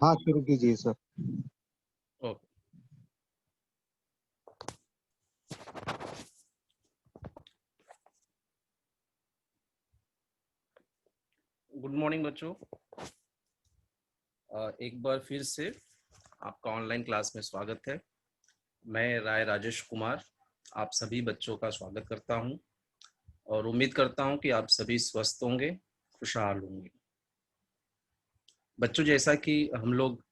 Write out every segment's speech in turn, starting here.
हाँ, शुरू कीजिए सर। ओके। गुड मॉर्निंग बच्चों, एक बार फिर से आपका ऑनलाइन क्लास में स्वागत है। मैं राय राजेश कुमार आप सभी बच्चों का स्वागत करता हूं और उम्मीद करता हूं कि आप सभी स्वस्थ होंगे, खुशहाल होंगे। बच्चों, जैसा कि हम लोग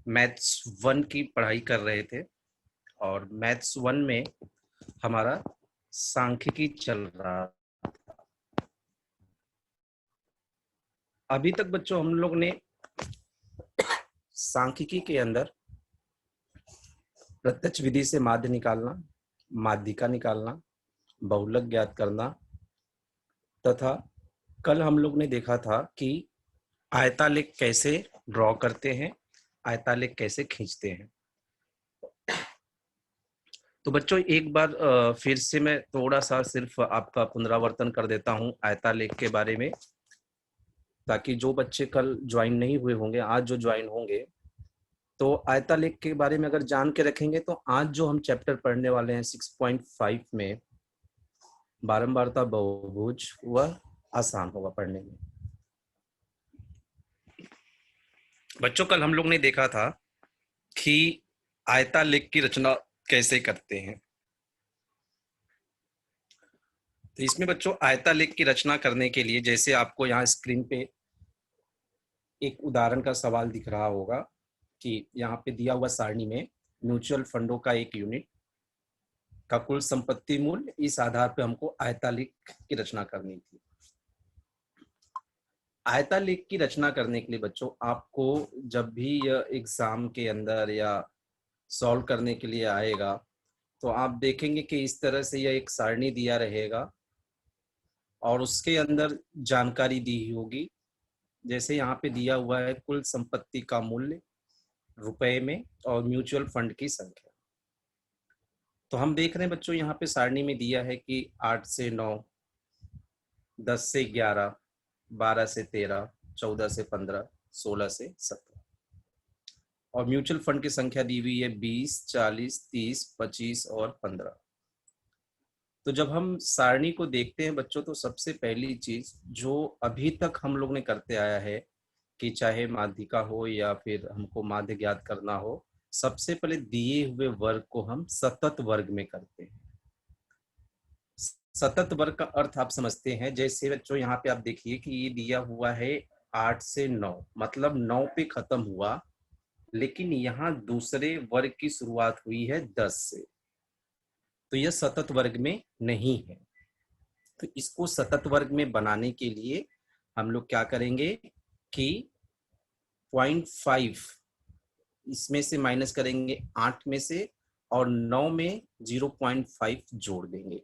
मैथ्स 1 की पढ़ाई कर रहे थे और मैथ्स 1 में हमारा सांख्यिकी चल रहा। अभी तक बच्चों हम लोग ने सांख्यिकी के अंदर प्रत्यक्ष विधि से माध्य निकालना, माध्यिका निकालना, बहुलक ज्ञात करना तथा कल हम लोग ने देखा था कि आयतालेख कैसे ड्रॉ करते हैं, आयतालेख कैसे खींचते हैं। तो बच्चों एक बार फिर से मैं थोड़ा सा सिर्फ आपका पुनरावर्तन कर देता हूं आयतालेख के बारे में, ताकि जो बच्चे कल ज्वाइन नहीं हुए होंगे आज जो ज्वाइन होंगे तो आयतालेख के बारे में अगर जान के रखेंगे तो आज जो हम चैप्टर पढ़ने वाले हैं 6.5 में बारंबारता बहुभुज वह आसान होगा पढ़ने में। बच्चों कल हम लोग ने देखा था कि आयतालेख की रचना कैसे करते हैं। तो इसमें बच्चों आयतालेख की रचना करने के लिए जैसे आपको यहाँ स्क्रीन पे एक उदाहरण का सवाल दिख रहा होगा कि यहाँ पे दिया हुआ सारणी में म्यूचुअल फंडों का एक यूनिट का कुल संपत्ति मूल्य, इस आधार पे हमको आयतालेख की रचना करनी थी। आयतालेख की रचना करने के लिए बच्चों आपको जब भी यह एग्जाम के अंदर या सॉल्व करने के लिए आएगा तो आप देखेंगे कि इस तरह से यह एक सारणी दिया रहेगा और उसके अंदर जानकारी दी होगी। जैसे यहाँ पे दिया हुआ है कुल संपत्ति का मूल्य रुपए में और म्यूचुअल फंड की संख्या। तो हम देख रहे हैं बच्चों यहाँ पे सारणी में दिया है कि 8 से 9, 10 से 11, 12 से 13, 14 से 15, 16 से 17 और म्यूचुअल फंड की संख्या दी हुई है 20, 40, 30, 25 और 15। तो जब हम सारणी को देखते हैं बच्चों तो सबसे पहली चीज जो अभी तक हम लोग ने करते आया है कि चाहे माध्यिका हो या फिर हमको माध्य ज्ञात करना हो, सबसे पहले दिए हुए वर्ग को हम सतत वर्ग में करते हैं। सतत वर्ग का अर्थ आप समझते हैं। जैसे बच्चों यहाँ पे आप देखिए कि ये दिया हुआ है 8 से 9, मतलब 9 पे खत्म हुआ, लेकिन यहाँ दूसरे वर्ग की शुरुआत हुई है 10 से, तो यह सतत वर्ग में नहीं है। तो इसको सतत वर्ग में बनाने के लिए हम लोग क्या करेंगे कि 0.5 इसमें से माइनस करेंगे 8 में से और 9 में 0.5 जोड़ देंगे।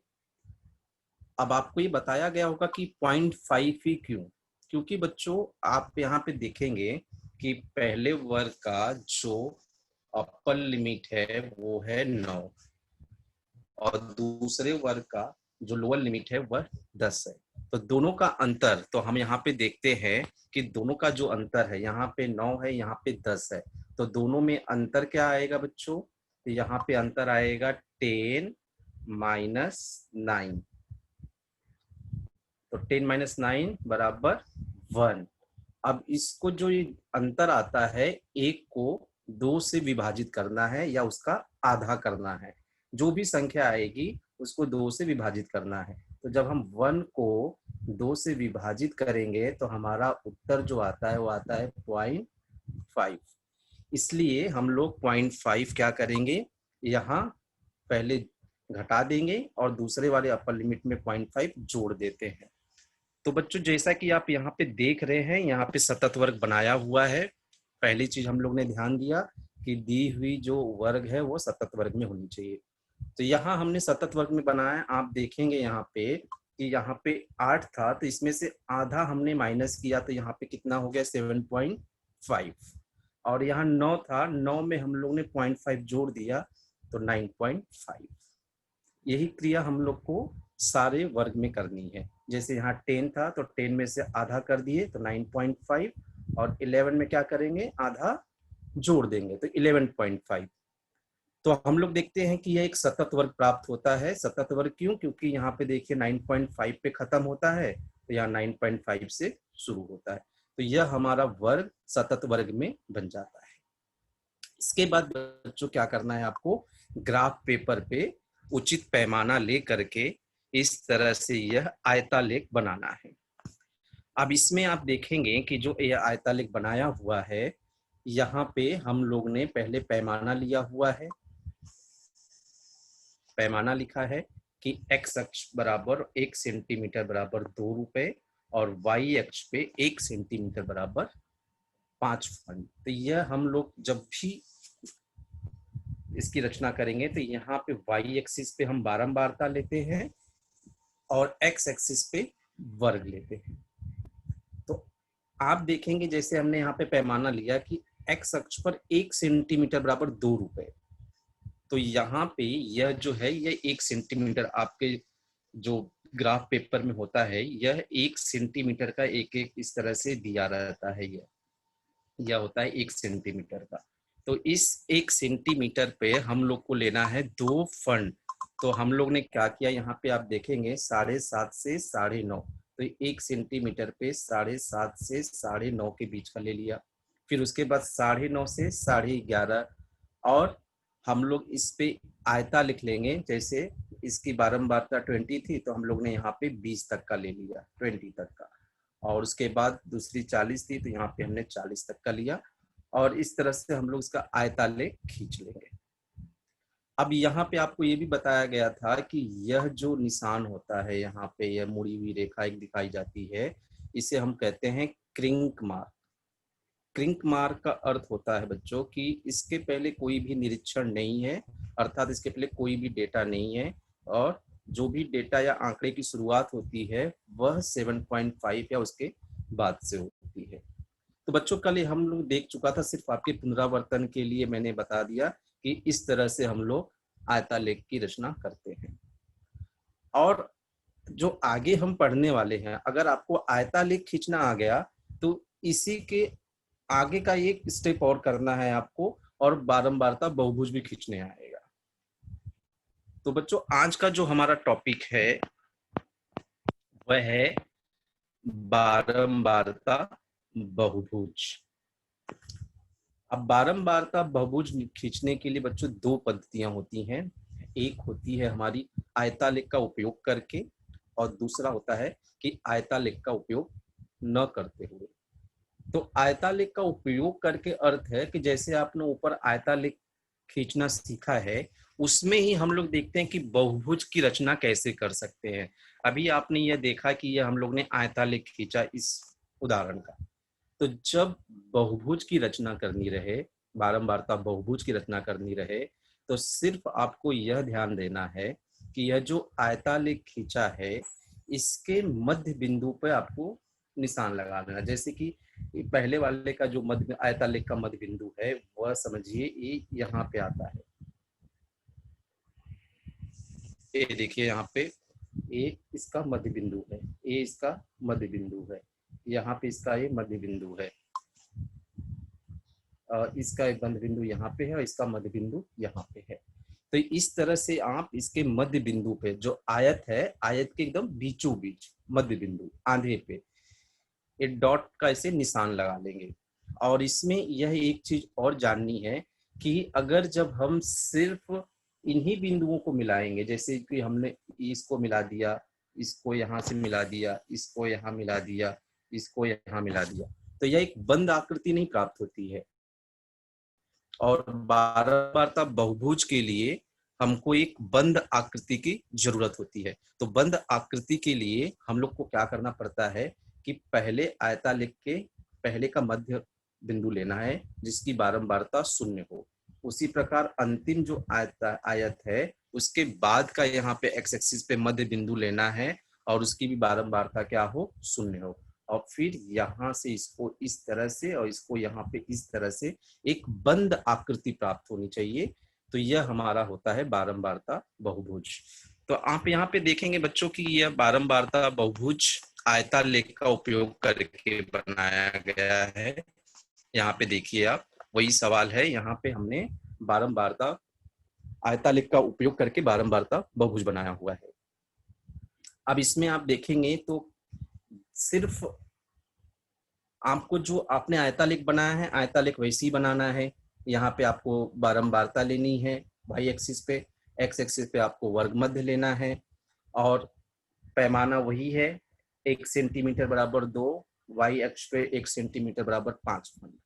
अब आपको ये बताया गया होगा कि 0.5 ही क्यों, क्योंकि बच्चों आप यहाँ पे देखेंगे कि पहले वर्ग का जो अपर लिमिट है वो है 9 और दूसरे वर्ग का जो लोअर लिमिट है वह 10 है। तो दोनों का अंतर तो हम यहाँ पे देखते हैं कि दोनों का जो अंतर है, यहाँ पे 9 है, यहाँ पे 10 है, तो दोनों में अंतर क्या आएगा बच्चों? तो यहाँ पे अंतर आएगा 10 माइनस 9। तो 10 माइनस 9 बराबर 1। अब इसको जो ये अंतर आता है, एक को 2 से विभाजित करना है या उसका आधा करना है। जो भी संख्या आएगी उसको 2 से विभाजित करना है। तो जब हम 1 को 2 से विभाजित करेंगे तो हमारा उत्तर जो आता है वो आता है 0.5। इसलिए हम लोग 0.5 क्या करेंगे, यहाँ पहले घटा देंगे और दूसरे वाले अपर लिमिट में 0.5 जोड़ देते हैं। तो बच्चों जैसा कि आप यहाँ पे देख रहे हैं, यहाँ पे सतत वर्ग बनाया हुआ है। पहली चीज हम लोग ने ध्यान दिया कि दी हुई जो वर्ग है वो सतत वर्ग में होनी चाहिए। तो यहाँ हमने सतत वर्ग में बनाया। आप देखेंगे यहाँ पे कि यहाँ पे 8 था तो इसमें से आधा हमने माइनस किया तो यहाँ पे कितना हो गया 7.5 और यहाँ 9 था, 9 में हम लोग ने 0.5 जोड़ दिया तो 9.5। यही क्रिया हम लोग को सारे वर्ग में करनी है। जैसे यहाँ 10 था तो 10 में से आधा कर दिए तो 9.5 और 11 में क्या करेंगे, आधा जोड़ देंगे तो 11.5। तो हम लोग देखते हैं कि यह एक सतत वर्ग प्राप्त होता है। सतत वर्ग क्यों? क्योंकि यहाँ पे देखिए 9.5 पे खत्म होता है, तो यहाँ 9.5 से शुरू होता है, तो यह हमारा वर्ग सतत वर्ग में बन जाता है। इसके बाद बच्चों क्या करना है आपको, ग्राफ पेपर पे उचित पैमाना ले करके इस तरह से यह आयतालेख बनाना है। अब इसमें आप देखेंगे कि जो यह आयतालेख बनाया हुआ है, यहाँ पे हम लोग ने पहले पैमाना लिया हुआ है। पैमाना लिखा है कि x अक्ष बराबर 1 सेंटीमीटर बराबर 2 रुपए और y अक्ष पे 1 सेंटीमीटर बराबर 5 फंड। तो यह हम लोग जब भी इसकी रचना करेंगे तो यहाँ पे y एक्सिस पे हम बारंबारता लेते हैं और x एक्सिस पे वर्ग लेते हैं। तो आप देखेंगे जैसे हमने यहाँ पे पैमाना लिया कि x अक्ष पर 1 सेंटीमीटर बराबर 2 रुपए, तो यहाँ पे यह जो है यह 1 सेंटीमीटर आपके जो ग्राफ पेपर में होता है, यह 1 सेंटीमीटर का एक एक इस तरह से दिया रहता है। यह होता है 1 सेंटीमीटर का। तो इस 1 सेंटीमीटर पे हम लोग को लेना है 2 फंड। तो हम लोग ने क्या किया, यहाँ पे आप देखेंगे 7.5 से 9.5, तो 1 सेंटीमीटर पे 7.5 से 9.5 के बीच का ले लिया। फिर उसके बाद 9.5 से 11.5, और हम लोग इस पे आयता लिख लेंगे। जैसे इसकी बारंबारता 20 थी, तो हम लोग ने यहाँ पे 20 तक का ले लिया, 20 तक का। और उसके बाद दूसरी 40 थी, तो यहाँ पे हमने 40 तक का लिया, और इस तरह से हम लोग इसका आयतालेख खींच लेंगे। अब यहाँ पे आपको ये भी बताया गया था कि यह जो निशान होता है, यहाँ पे यह मुड़ी हुई रेखा एक दिखाई जाती है, इसे हम कहते हैं क्रिंक मार्क। क्रिंक मार्क का अर्थ होता है बच्चों कि इसके पहले कोई भी निरीक्षण नहीं है, अर्थात इसके पहले कोई भी डेटा नहीं है, और जो भी डेटा या आंकड़े की शुरुआत होती है वह 7.5 या उसके बाद से होती है। तो बच्चों कल हम लोग देख चुका था, सिर्फ आपके पुनरावर्तन के लिए मैंने बता दिया कि इस तरह से हम लोग आयतालेख की रचना करते हैं। और जो आगे हम पढ़ने वाले हैं, अगर आपको आयतालेख खींचना आ गया तो इसी के आगे का एक स्टेप और करना है आपको, और बारंबारता बहुभुज भी खींचने आएगा। तो बच्चों आज का जो हमारा टॉपिक है वह है बारंबारता बहुभुज। अब बारंबारता बहुभुज खींचने के लिए बच्चों 2 पद्धतियां होती हैं। एक होती है हमारी आयतालेख का उपयोग करके, और दूसरा होता है कि आयतालेख का उपयोग न करते हुए। तो आयतालेख का उपयोग करके अर्थ है कि जैसे आपने ऊपर आयतालेख खींचना सीखा है, उसमें ही हम लोग देखते हैं कि बहुभुज की रचना कैसे कर सकते हैं। अभी आपने यह देखा कि यह हम लोग ने आयतालेख खींचा इस उदाहरण का। तो जब बहुभुज की रचना करनी रहे, बारंबारता बहुभुज की रचना करनी रहे, तो सिर्फ आपको यह ध्यान देना है कि यह जो आयतालेख खींचा है इसके मध्य बिंदु पर आपको निशान लगा देना। जैसे कि पहले वाले का जो मध्य आयतालेख का मध्य बिंदु है वह समझिए ये यहाँ पे आता है। ये देखिए यहाँ पे ए इसका मध्य बिंदु है, ए इसका मध्य बिंदु है, यहाँ पे इसका ये मध्य बिंदु है, इसका एक मध्य बिंदु यहाँ पे है और इसका मध्य बिंदु यहाँ पे है। तो इस तरह से आप इसके मध्य बिंदु पे जो आयत है, आयत के एकदम बीचों बीच मध्य बिंदु आधे पे एक डॉट का ऐसे निशान लगा लेंगे। और इसमें यह एक चीज और जाननी है कि अगर जब हम सिर्फ इन्हीं बिंदुओं को मिलाएंगे, जैसे कि हमने इसको मिला दिया, इसको यहाँ से मिला दिया, इसको यहाँ मिला दिया, इसको यहाँ मिला दिया, तो यह एक बंद आकृति नहीं प्राप्त होती है। और बारंबारता बहुभुज के लिए हमको एक बंद आकृति की जरूरत होती है। तो बंद आकृति के लिए हम लोग को क्या करना पड़ता है कि पहले आयतालेख के पहले का मध्य बिंदु लेना है जिसकी बारंबारता 0 हो। उसी प्रकार अंतिम जो आयत है उसके बाद का यहाँ पे एक्स एक्सिस पे मध्य बिंदु लेना है और उसकी भी बारंबारता क्या हो, 0 हो। और फिर यहाँ से इसको इस तरह से और इसको यहाँ पे इस तरह से एक बंद आकृति प्राप्त होनी चाहिए। तो यह हमारा होता है बारंबारता बहुभुज। तो आप यहाँ पे देखेंगे बच्चों की यह बारंबारता बहुभुज आयतालेख का उपयोग करके बनाया गया है। यहाँ पे देखिए आप, वही सवाल है, यहाँ पे हमने बारंबारता आयतालेख का उपयोग करके बारंबारता बहुभुज बनाया हुआ है। अब इसमें आप देखेंगे तो सिर्फ आपको जो आपने आयतालेख बनाया है, आयतालेख वैसे ही बनाना है। यहाँ पे आपको बारंबारता लेनी है वाई एक्सिस पे, एक्स एक्सिस पे आपको वर्ग मध्य लेना है, और पैमाना वही है, 1 सेंटीमीटर बराबर 2, वाई अक्ष पे 1 सेंटीमीटर बराबर 5 खंड।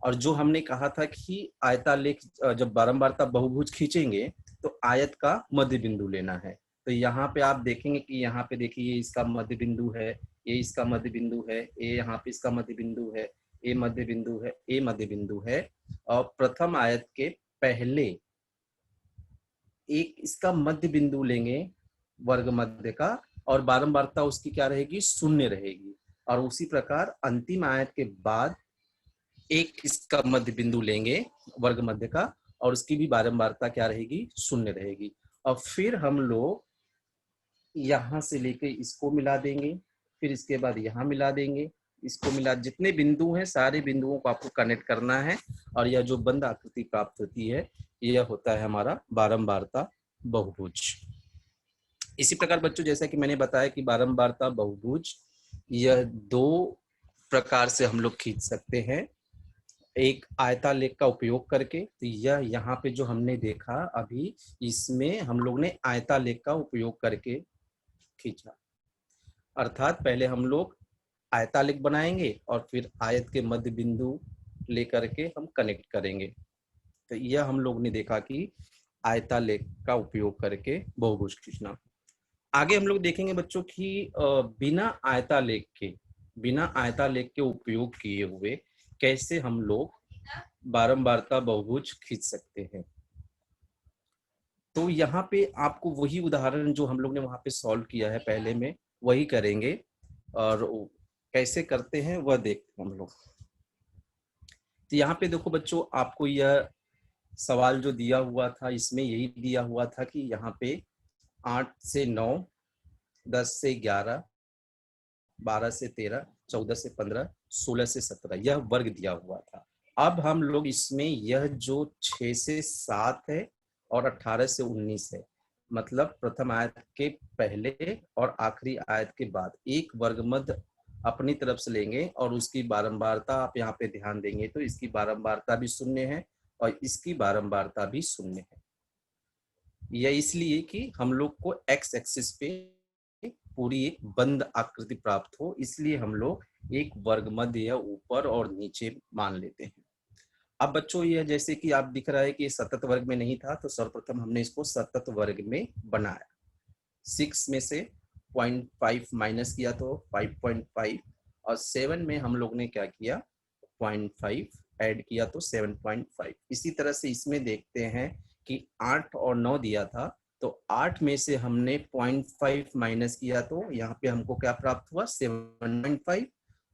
और जो हमने कहा था कि आयतालेख जब बारंबारता बहुभुज खींचेंगे तो आयत का मध्य बिंदु लेना है। तो यहाँ पे आप देखेंगे कि यहाँ पे देखिए ये इसका मध्य बिंदु है, ये इसका मध्य बिंदु है, ये यहाँ पे इसका मध्य बिंदु है, ये मध्य बिंदु है, ये मध्य बिंदु है। और प्रथम आयत के पहले एक इसका मध्य बिंदु लेंगे वर्ग मध्य का, और बारंबारता उसकी क्या रहेगी, शून्य रहेगी। और उसी प्रकार अंतिम आयत के बाद एक इसका मध्य बिंदु लेंगे वर्ग मध्य का, और उसकी भी बारंबारता क्या रहेगी, शून्य रहेगी। और फिर हम लोग यहां से लेके इसको मिला देंगे, फिर इसके बाद यहाँ मिला देंगे, इसको मिला, जितने बिंदु हैं सारे बिंदुओं को आपको कनेक्ट करना है, और यह जो बंद आकृति प्राप्त होती है यह होता है हमारा बारंबारता बहुभुज। इसी प्रकार बच्चों, जैसा कि मैंने बताया कि बारंबारता बहुभुज यह 2 प्रकार से हम लोग खींच सकते हैं। एक आयतालेख का उपयोग करके, तो यह यहाँ पे जो हमने देखा अभी, इसमें हम लोग ने आयतालेख का उपयोग करके खींचा। अर्थात पहले हम लोग आयतालेख बनाएंगे और फिर आयत के मध्य बिंदु लेकर के हम कनेक्ट करेंगे। तो यह हम लोग ने देखा कि आयतालेख का उपयोग करके बहुभुज खींचना। आगे हम लोग देखेंगे बच्चों कि बिना आयतालेख के उपयोग किए हुए कैसे हम लोग बारंबारता बहुभुज खींच सकते हैं। तो यहाँ पे आपको वही उदाहरण जो हम लोग ने वहां पे सॉल्व किया है पहले में, वही करेंगे, और कैसे करते हैं वह देखते हैं हम लोग। तो यहाँ पे देखो बच्चों, आपको यह सवाल जो दिया हुआ था इसमें यही दिया हुआ था कि यहाँ पे 8 से 9, 10 से 11, 12 से 13, 14 से 15, 16 से 17 यह वर्ग दिया हुआ था। अब हम लोग इसमें यह जो 6 से 7 है और 18 से 19 है, मतलब प्रथम आयत के पहले और आखिरी आयत के बाद एक वर्ग मध्य अपनी तरफ से लेंगे, और उसकी बारंबारता आप यहाँ पे ध्यान देंगे तो इसकी बारंबारता भी शून्य है और इसकी बारंबारता भी शून्य है। यह इसलिए कि हम लोग को एक्स एक्सिस पे पूरी एक बंद आकृति प्राप्त हो, इसलिए हम लोग एक वर्ग मध्य ऊपर और नीचे मान लेते हैं। अब बच्चों यह जैसे कि आप दिख रहा है कि सतत वर्ग में नहीं था, तो सर्वप्रथम हमने इसको सतत वर्ग में बनाया। 6 में से 0.5 माइनस किया तो 5.5, और 7 में हम लोग ने क्या किया, 0.5 ऐड किया तो 7.5। इसी तरह से इसमें देखते हैं कि 8 और 9 दिया था, तो 8 में से हमने 0.5 माइनस किया तो यहाँ पे हमको क्या प्राप्त हुआ, 7.5,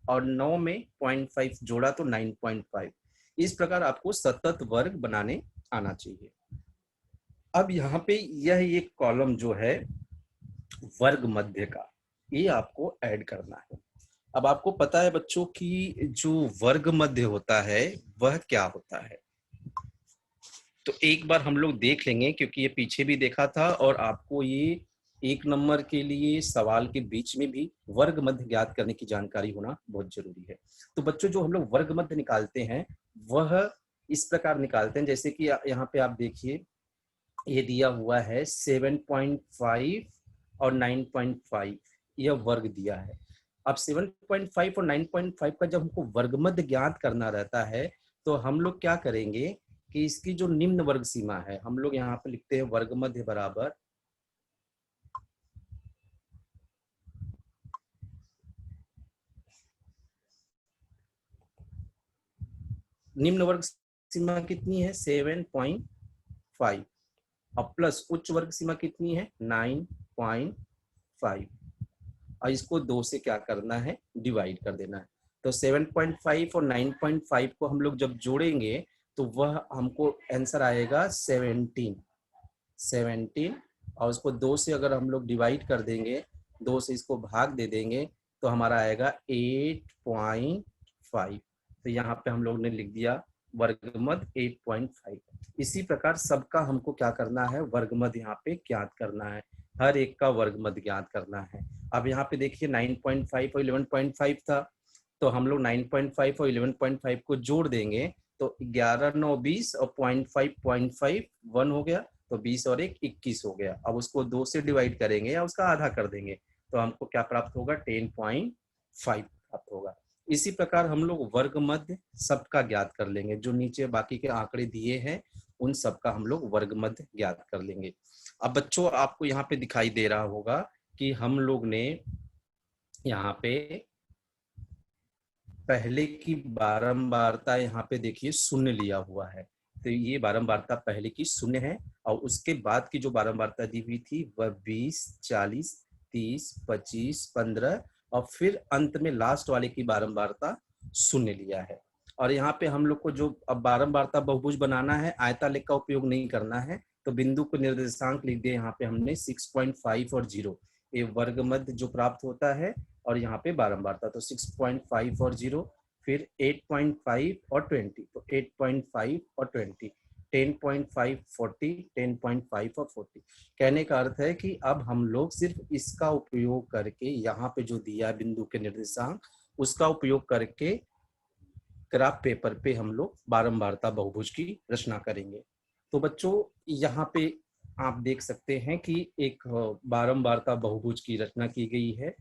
और 9 में 0.5 जोड़ा तो 9.5। इस प्रकार आपको सतत वर्ग बनाने आना चाहिए। अब यहाँ पे यह एक कॉलम जो है वर्ग मध्य का, ये आपको ऐड करना है। अब आपको पता है बच्चों कि जो वर्ग मध्य होता है वह क्या होता है, तो एक बार हम लोग देख लेंगे, क्योंकि ये पीछे भी देखा था, और आपको ये 1 नंबर के लिए सवाल के बीच में भी वर्ग मध्य ज्ञात करने की जानकारी होना बहुत जरूरी है। तो बच्चों जो हम लोग वर्ग मध्य निकालते हैं वह इस प्रकार निकालते हैं, जैसे कि यहाँ पे आप देखिए ये दिया हुआ है 7.5 और 9.5, यह वर्ग दिया है। अब 7.5 और 9.5 का जब हमको वर्ग मध्य ज्ञात करना रहता है तो हम लोग क्या करेंगे कि इसकी जो निम्न वर्ग सीमा है, हम लोग यहाँ पे लिखते हैं वर्ग मध्य बराबर निम्न वर्ग सीमा कितनी है 7.5, और प्लस उच्च वर्ग सीमा कितनी है 9.5, और इसको 2 से क्या करना है, डिवाइड कर देना है। तो 7.5 और 9.5 को हम लोग जब जोड़ेंगे तो वह हमको आंसर आएगा 17, और उसको 2 से अगर हम लोग डिवाइड कर देंगे 2 से इसको भाग दे देंगे तो हमारा आएगा 8.5। तो यहाँ पे हम लोग ने लिख दिया वर्गमद 8.5। इसी प्रकार सबका हमको क्या करना है, वर्गमद यहाँ पे ज्ञात करना है, हर एक का वर्गमद ज्ञात करना है। अब यहाँ पे देखिए 9.5 और 11.5 था, तो हम लोग 9.5 और 11.5 को जोड़ देंगे तो 11 9 20 और 0.5 1 हो गया, तो 20 और 1 21 हो गया। अब उसको 2 से डिवाइड करेंगे या उसका आधा कर देंगे तो हमको क्या प्राप्त होगा, 10.5 प्राप्त होगा। इसी प्रकार हम लोग वर्गमद सबका ज्ञात कर लेंगे, जो नीचे बाकी के आंकड़े दिए हैं उन सबका हम लोग वर्गमद ज्ञात कर लेंगे। अब बच्चों आपको यहाँ पे दिखाई दे रहा होगा कि हम लोग ने यहाँ पे पहले की बारंबारता यहाँ पे देखिए शून्य लिया हुआ है, तो ये बारंबारता पहले की शून्य है और उसके बाद की जो बारंबारता दी हुई थी वह 20, 40, 30, 25, 15 और फिर अंत में लास्ट वाले की बारंबारता शून्य लिया है। और यहाँ पे हम लोग को जो अब बारंबारता बहुभुज बनाना है, आयतालेख का उपयोग नहीं करना है, तो बिंदु को निर्देशांक लिख दिए यहाँ पे हमने 6.5 और 0, ये वर्गमद जो प्राप्त होता है और यहाँ पे बारंबारता, तो 6.5 और 0, फिर 8.5 और 20, तो 8.5 और 20, 10.5 40, 10.5 और 40। कहने का अर्थ है कि अब हम लोग सिर्फ इसका उपयोग करके यहाँ पे जो दिया है बिंदु के निर्देशांक, उसका उपयोग करके ग्राफ पेपर पे हम लोग बारंबारता बहुभुज की रचना करेंगे। तो बच्चों यहाँ पे आप देख सकते हैं कि एक बारंबारता बहुभुज की रचना की गई है।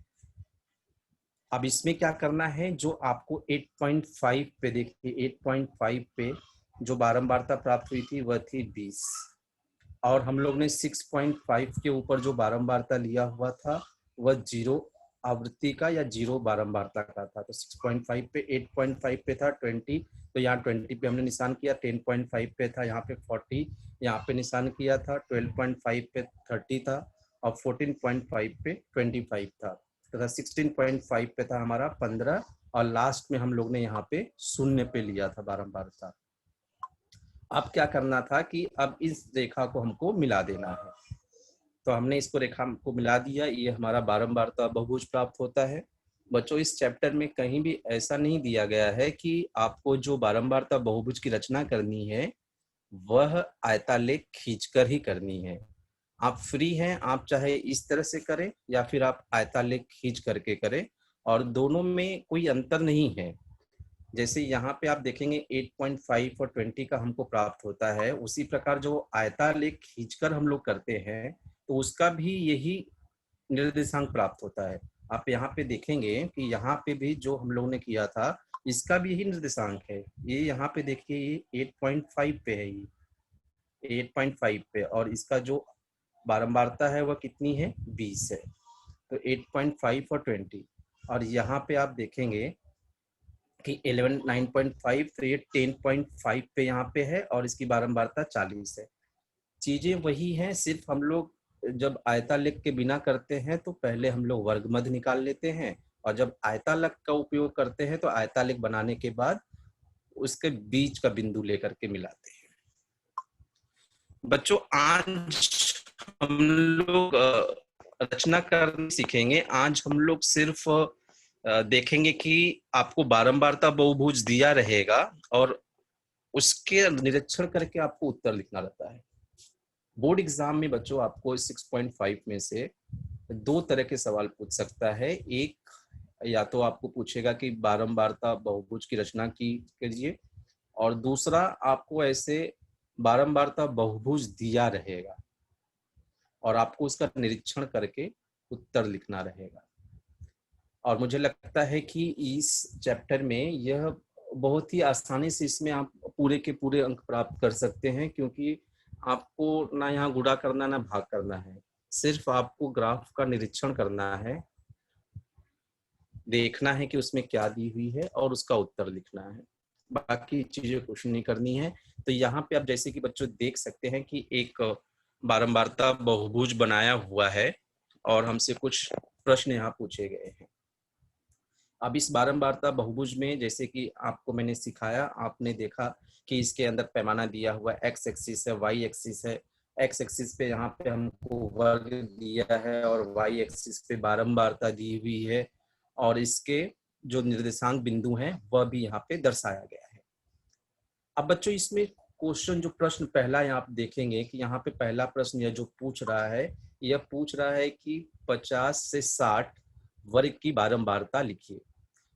अब इसमें क्या करना है, जो आपको 8.5 पे देखिए, 8.5 पे जो बारंबारता प्राप्त हुई थी वह थी 20, और हम लोग ने 6.5 के ऊपर जो बारंबारता लिया हुआ था वह 0 आवृत्ति का या 0 बारंबारता का था। तो 6.5 पे 8.5 पे था 20, तो यहाँ 20 पे हमने निशान किया, 10.5 पे था यहाँ पे 40, यहाँ पे निशान किया था, 12.5 पे 30 था और 14.5 पे 25 था, तथा 16.5 पे था हमारा 15, और लास्ट में हम लोग ने यहाँ पे शून्य पे लिया था बारंबारता। अब क्या करना था कि अब इस रेखा को हमको मिला देना है, तो हमने इसको रेखा को मिला दिया, ये हमारा बारंबारता बहुभुज प्राप्त होता है। बच्चों इस चैप्टर में कहीं भी ऐसा नहीं दिया गया है कि आपको जो बारंबारता बहुभुज की रचना करनी है वह आयतालेख खींचकर ही करनी है। आप फ्री हैं, आप चाहे इस तरह से करें या फिर आप आयतालेख खींच करके करें, और दोनों में कोई अंतर नहीं है। जैसे यहाँ पे आप देखेंगे 8.5 और 20 का हमको प्राप्त होता है, उसी प्रकार जो आयतालेख खींचकर हम लोग करते हैं तो उसका भी यही निर्देशांक प्राप्त होता है। आप यहाँ पे देखेंगे कि यहाँ पे भी जो हम लोग ने किया था इसका भी यही निर्देशांक है। ये यहाँ पे देखिए ये 8.5 पे है, ये 8.5 पे, और इसका जो बारंबारता है वह कितनी है, 20 है। तो 8.5 और 20, और यहाँ पे आप देखेंगे कि 9.5, तो ये 10.5 पे यहाँ पे है और इसकी बारंबारता 40 है। चीजें वही हैं, सिर्फ हम लोग जब आयतालेख के बिना करते हैं तो पहले हम लोग वर्गमद निकाल लेते हैं, और जब आयतालेख का उपयोग करते हैं तो आयतालेख बनाने के बाद उसके बीच का बिंदु लेकर के मिलाते हैं। बच्चों आज हम लोग रचना करना सीखेंगे। आज हम लोग सिर्फ देखेंगे कि आपको बारंबारता बहुभुज दिया रहेगा और उसके निरीक्षण करके आपको उत्तर लिखना रहता है। बोर्ड एग्जाम में बच्चों आपको 6.5 में से 2 तरह के सवाल पूछ सकता है। एक या तो आपको पूछेगा कि बारंबारता बहुभुज की रचना कीजिए, और दूसरा आपको ऐसे बारंबारता बहुभुज दिया रहेगा और आपको उसका निरीक्षण करके उत्तर लिखना रहेगा। और मुझे लगता है कि इस चैप्टर में यह बहुत ही आसानी से इसमें आप पूरे के पूरे अंक प्राप्त कर सकते हैं, क्योंकि आपको ना यहाँ गुणा करना ना भाग करना है, सिर्फ आपको ग्राफ का निरीक्षण करना है, देखना है कि उसमें क्या दी हुई है और उसका उत्तर लिखना है, बाकी चीजें कुछ नहीं करनी है। तो यहाँ पे आप जैसे कि बच्चों देख सकते हैं कि एक बारंबारता बहुभुज बनाया हुआ है और हमसे कुछ प्रश्न यहाँ पूछे गए हैं। अब इस बारंबारता बहुभुज में जैसे कि आपको मैंने सिखाया, आपने देखा कि इसके अंदर पैमाना दिया हुआ एक्स एक्सिस है, वाई एक्सिस है, एक्स एक्सिस पे यहाँ पे हमको वर्ग दिया है और वाई एक्सिस पे बारंबारता दी हुई है, और इसके जो निर्देशांक बिंदु हैं वह भी यहाँ पे दर्शाया गया है। अब बच्चों इसमें क्वेश्चन जो प्रश्न पहला यहाँ आप देखेंगे कि यहाँ पे पहला प्रश्न यह जो पूछ रहा है, यह पूछ रहा है कि 50 से 60 वर्ग की बारंबारता लिखिए।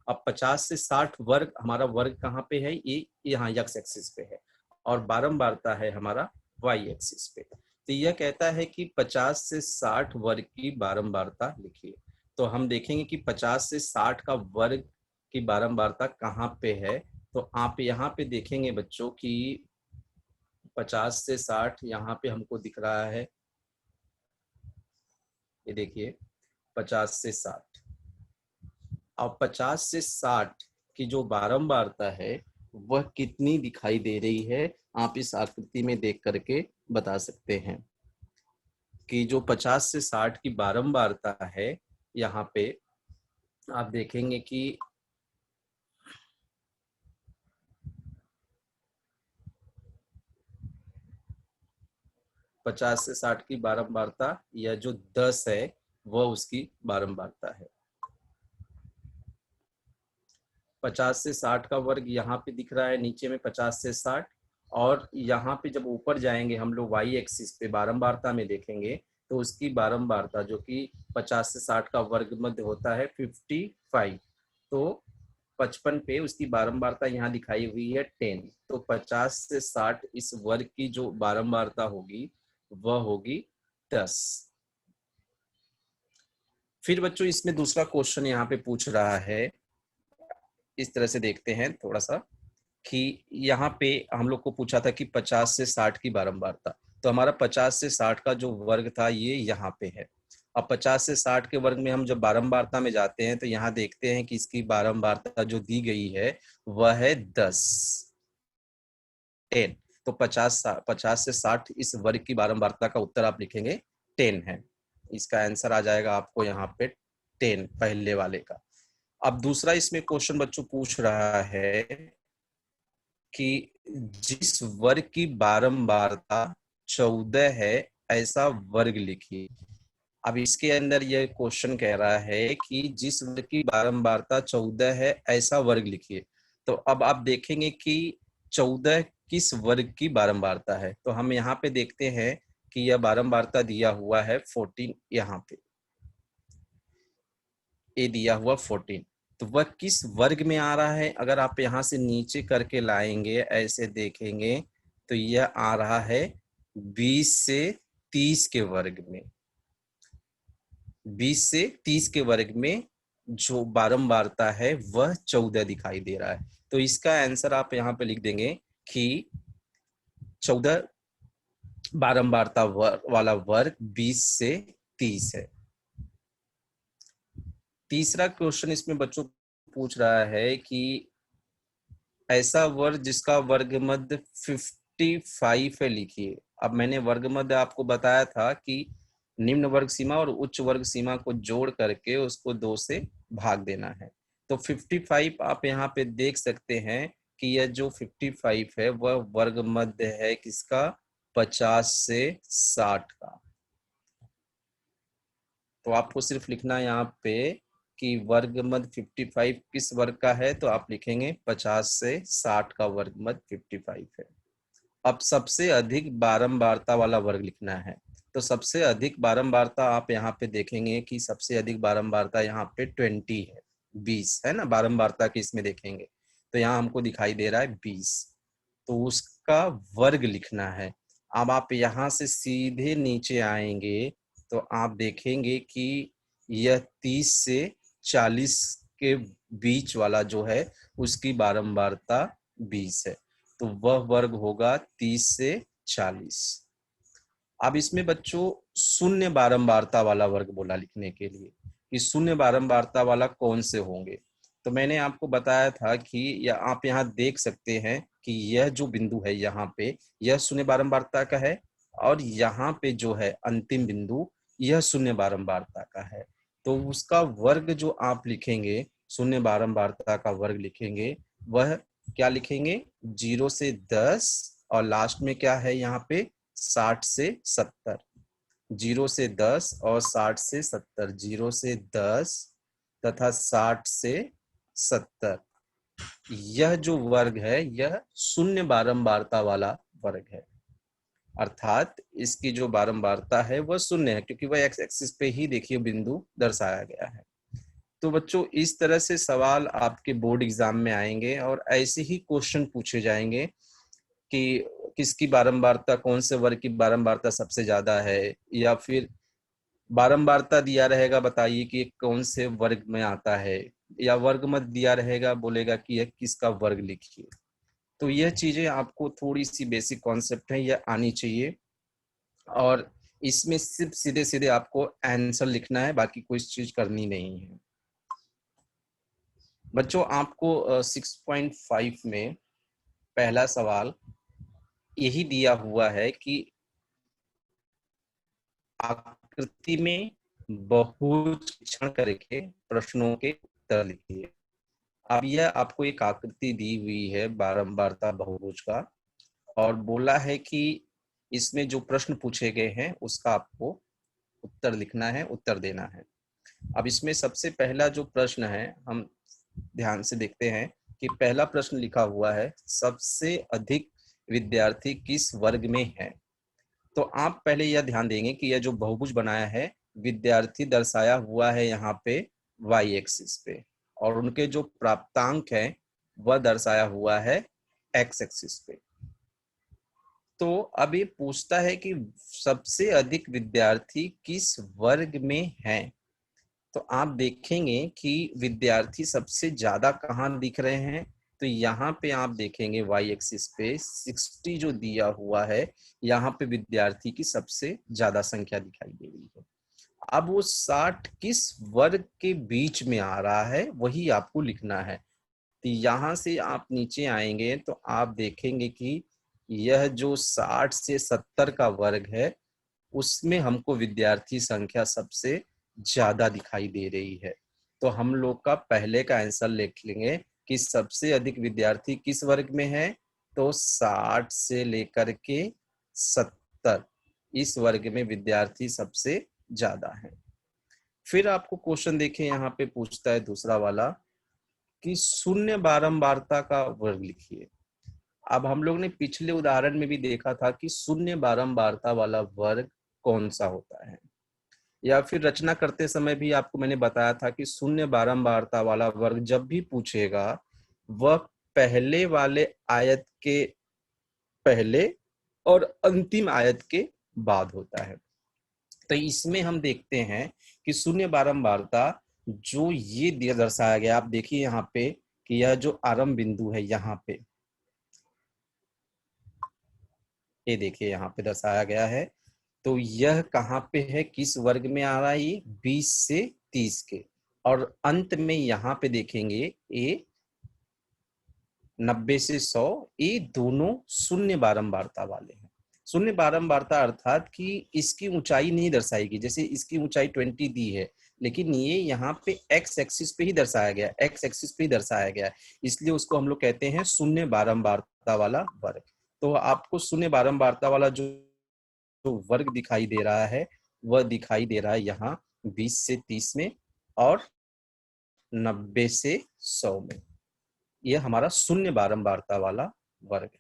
अब 50 से 60 वर्ग, हमारा वर्ग कहाँ पे है, ये यहाँ एक्स एक्सिस पे है, और बारंबारता है हमारा वाई एक्सिस पे। तो यह कहता है कि 50 से 60 वर्ग की बारंबारता लिखिए। तो हम देखेंगे कि 50 से 60 का वर्ग की बारंबारता कहाँ पे है। तो आप यहाँ पे देखेंगे बच्चों कि 50 से 60 यहाँ पे हमको दिख रहा है, ये देखिए 50 से 60। अब 50 से 60 की जो बारंबारता है वह कितनी दिखाई दे रही है, आप इस आकृति में देख करके बता सकते हैं कि जो 50 से 60 की बारंबारता है, यहाँ पे आप देखेंगे कि 50 से 60 की बारंबारता, यह जो 10 है वह उसकी बारंबारता है। 50 से 60 का वर्ग यहाँ पे दिख रहा है नीचे में 50 से 60, और यहाँ पे जब ऊपर जाएंगे हम लोग वाई एक्सिस पे बारंबारता में देखेंगे तो उसकी बारंबारता जो कि 50 से 60 का वर्ग मध्य होता है 55, तो 55 पे उसकी बारंबारता यहाँ दिखाई हुई है 10। तो 50 से 60 इस वर्ग की जो बारंबारता होगी वह होगी 10। फिर बच्चों इसमें दूसरा क्वेश्चन यहाँ पे पूछ रहा है, इस तरह से देखते हैं थोड़ा सा, कि यहाँ पे हम लोग को पूछा था कि 50 से 60 की बारंबारता, तो हमारा 50 से 60 का जो वर्ग था ये यहाँ पे है। अब 50 से 60 के वर्ग में हम जब बारंबारता में जाते हैं तो यहाँ देखते हैं कि इसकी बारंबारता जो दी गई है वह है 10, 10। तो 50 से 60 इस वर्ग की बारंबारता का उत्तर आप लिखेंगे 10 है। इसका आंसर आ जाएगा आपको यहाँ पे 10 पहले वाले का। अब दूसरा इसमें क्वेश्चन बच्चों पूछ रहा है कि जिस वर्ग की बारंबारता 14 है ऐसा वर्ग लिखिए। अब इसके अंदर यह क्वेश्चन कह रहा है कि जिस वर्ग की बारंबारता 14 है ऐसा वर्ग लिखिए। तो अब आप देखेंगे कि 14 किस वर्ग की बारंबारता है। तो हम यहाँ पे देखते हैं कि यह बारंबारता दिया हुआ है 14, यहाँ पे ये दिया हुआ 14। तो वह किस वर्ग में आ रहा है, अगर आप यहाँ से नीचे करके लाएंगे ऐसे देखेंगे तो यह आ रहा है 20 से 30 के वर्ग में। 20 से 30 के वर्ग में जो बारंबारता है वह 14 दिखाई दे रहा है। तो इसका आंसर आप यहाँ पे लिख देंगे कि 14 बारंबारता वाला वर्ग 20 से 30 है। तीसरा क्वेश्चन इसमें बच्चों पूछ रहा है कि ऐसा वर्ग जिसका वर्ग मध्य 55 है लिखिए। अब मैंने वर्ग मध्य आपको बताया था कि निम्न वर्ग सीमा और उच्च वर्ग सीमा को जोड़ करके उसको 2 से भाग देना है। तो 55 आप यहाँ पे देख सकते हैं कि यह जो 55 है वह वर्ग मध्य है किसका, 50 से 60 का। तो आपको सिर्फ लिखना है यहाँ पे कि वर्ग मध्य 55 किस वर्ग का है, तो आप लिखेंगे 50 से 60 का वर्ग मध्य 55 है। अब सबसे अधिक बारंबारता वाला वर्ग लिखना है। तो सबसे अधिक बारंबारता आप यहाँ पे देखेंगे कि सबसे अधिक बारंबारता यहाँ पे 20 है, 20 है ना बारंबारता की इसमें देखेंगे। तो यहाँ हमको दिखाई दे रहा है 20, तो उसका वर्ग लिखना है। अब आप यहाँ से सीधे नीचे आएंगे तो आप देखेंगे कि यह 30 से 40 के बीच वाला जो है उसकी बारंबारता 20 है, तो वह वर्ग होगा 30 से 40। अब इसमें बच्चों शून्य बारंबारता वाला वर्ग बोला लिखने के लिए कि शून्य बारंबारता वाला कौन से होंगे। तो मैंने आपको बताया था कि आप यहाँ देख सकते हैं कि यह जो बिंदु है यहाँ पे यह शून्य बारंबारता का है, और यहाँ पे जो है अंतिम बिंदु यह शून्य बारंबारता का है। तो उसका वर्ग जो आप लिखेंगे, शून्य बारंबारता का वर्ग लिखेंगे, वह क्या लिखेंगे 0 से 10 और लास्ट में क्या है यहाँ पे 60 से 70, 0 से 10 और 60 से 70, 0 से 10 तथा 60 से 70। यह जो वर्ग है यह शून्य बारंबारता वाला वर्ग है, अर्थात इसकी जो बारंबारता है वह शून्य है, क्योंकि वह एक्स एक्सिस पे ही देखिए बिंदु दर्शाया गया है। तो बच्चों इस तरह से सवाल आपके बोर्ड एग्जाम में आएंगे और ऐसे ही क्वेश्चन पूछे जाएंगे कि किसकी बारंबारता, कौन से वर्ग की बारंबारता सबसे ज्यादा है, या फिर बारंबारता दिया रहेगा बताइए कि कौन से वर्ग में आता है, या वर्ग मत दिया रहेगा बोलेगा कि यह किसका वर्ग लिखिए। तो यह चीजें आपको थोड़ी सी बेसिक कॉन्सेप्ट है यह आनी चाहिए, और इसमें सिर्फ सीधे सीधे आपको आंसर लिखना है, बाकी कोई चीज करनी नहीं है। बच्चों आपको 6.5 में पहला सवाल यही दिया हुआ है कि आकृति में बहुलक्षण करके प्रश्नों के उत्तर लिखिए। अब यह आपको एक आकृति दी हुई है बारंबारता बहुभुज का, और बोला है कि इसमें जो प्रश्न पूछे गए हैं उसका आपको उत्तर लिखना है, उत्तर देना है। अब इसमें सबसे पहला जो प्रश्न है हम ध्यान से देखते हैं कि पहला प्रश्न लिखा हुआ है सबसे अधिक विद्यार्थी किस वर्ग में है। तो आप पहले यह ध्यान देंगे कि यह जो बहुभुज बनाया है विद्यार्थी दर्शाया हुआ है यहाँ पे वाई एक्सिस पे, और उनके जो प्राप्तांक है वह दर्शाया हुआ है एक्स एक्सिस पे। तो अब ये पूछता है कि सबसे अधिक विद्यार्थी किस वर्ग में है। तो आप देखेंगे कि विद्यार्थी सबसे ज्यादा कहाँ दिख रहे हैं, तो यहाँ पे आप देखेंगे वाई एक्सिस पे 60 जो दिया हुआ है, यहाँ पे विद्यार्थी की सबसे ज्यादा संख्या दिखाई दे रही है। अब वो 60 किस वर्ग के बीच में आ रहा है वही आपको लिखना है। तो यहाँ से आप नीचे आएंगे तो आप देखेंगे कि यह जो 60 से 70 का वर्ग है उसमें हमको विद्यार्थी संख्या सबसे ज्यादा दिखाई दे रही है। तो हम लोग का पहले का आंसर लिख लेंगे कि सबसे अधिक विद्यार्थी किस वर्ग में है, तो 60 से लेकर के 70 इस वर्ग में विद्यार्थी सबसे ज्यादा है। फिर आपको क्वेश्चन देखें यहाँ पे पूछता है दूसरा वाला कि शून्य बारंबारता का वर्ग लिखिए। अब हम लोग ने पिछले उदाहरण में भी देखा था कि शून्य बारंबारता वाला वर्ग कौन सा होता है, या फिर रचना करते समय भी आपको मैंने बताया था कि शून्य बारंबारता वाला वर्ग जब भी पूछेगा वह पहले वाले आयत के पहले और अंतिम आयत के बाद होता है। तो इसमें हम देखते हैं कि शून्य बारंबारता जो ये दर्शाया गया, आप देखिए यहाँ पे कि यह जो आरंभ बिंदु है यहाँ पे, ये देखिए यहाँ पे दर्शाया गया है, तो यह कहाँ पे है, किस वर्ग में आ रहा है, ये 20 से 30 के, और अंत में यहाँ पे देखेंगे ये 90 से 100, ये दोनों शून्य बारंबारता वाले हैं। शून्य बारंबारता अर्थात कि इसकी ऊंचाई नहीं दर्शाएगी, जैसे इसकी ऊंचाई 20 दी है लेकिन ये यहाँ पे एक्स एक्सिस पे ही दर्शाया गया, एक्स एक्सिस पे ही दर्शाया गया, इसलिए उसको हम लोग कहते हैं शून्य बारंबारता वाला वर्ग। तो आपको शून्य बारंबारता वाला जो वर्ग दिखाई दे रहा है वह दिखाई दे रहा है यहाँ 20 से 30 में और 90 से 100 में। यह हमारा शून्य बारंबारता वाला वर्ग है।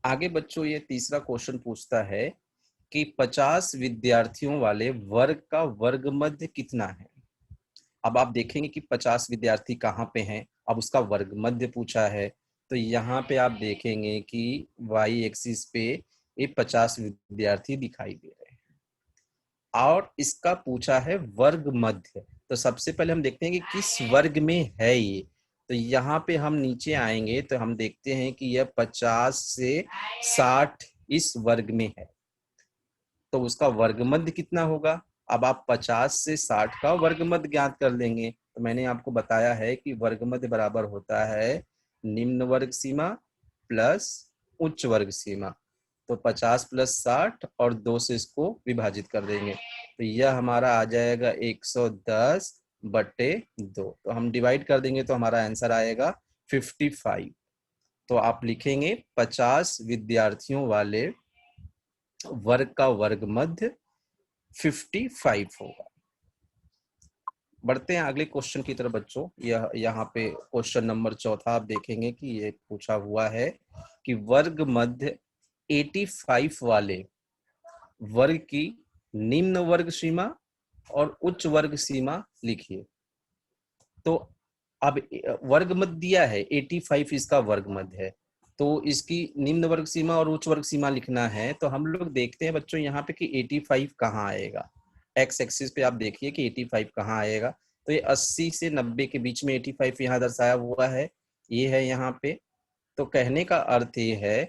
आगे बच्चों ये तीसरा क्वेश्चन पूछता है कि 50 विद्यार्थियों वाले वर्ग का वर्ग मध्य कितना है। अब आप देखेंगे कि 50 विद्यार्थी कहाँ पे हैं, अब उसका वर्ग मध्य पूछा है। तो यहाँ पे आप देखेंगे कि वाई एक्सिस पे ये 50 विद्यार्थी दिखाई दे रहे हैं और इसका पूछा है वर्ग मध्य। तो सबसे पहले हम देखते हैं कि किस वर्ग में है ये। तो यहाँ पे हम नीचे आएंगे तो हम देखते हैं कि यह 50 से 60 इस वर्ग में है, तो उसका वर्ग मध्य कितना होगा। अब आप 50 से 60 का वर्ग मध्य ज्ञात कर लेंगे। तो मैंने आपको बताया है कि वर्ग मध्य बराबर होता है निम्न वर्ग सीमा प्लस उच्च वर्ग सीमा। तो 50 प्लस 60 और 2 से इसको विभाजित कर देंगे, तो यह हमारा आ जाएगा 110/2। तो हम डिवाइड कर देंगे तो हमारा आंसर आएगा 55। तो आप लिखेंगे 50 विद्यार्थियों वाले वर्ग का वर्ग मध्य 55 होगा। बढ़ते हैं अगले क्वेश्चन की तरफ बच्चों। यह यहाँ पे क्वेश्चन नंबर 4 आप देखेंगे कि ये पूछा हुआ है कि वर्ग मध्य 85 वाले वर्ग की निम्न वर्ग सीमा और उच्च वर्ग सीमा लिखिए। तो अब वर्ग मध्य दिया है 85, इसका वर्ग मध्य है, तो इसकी निम्न वर्ग सीमा और उच्च वर्ग सीमा लिखना है। तो हम लोग देखते हैं बच्चों यहाँ पे कि 85 कहाँ आएगा। एक्स एक्सिस पे आप देखिए कि 85 कहाँ आएगा। तो ये 80 से 90 के बीच में 85 यहाँ दर्शाया हुआ है, ये है यहाँ पे। तो कहने का अर्थ ये है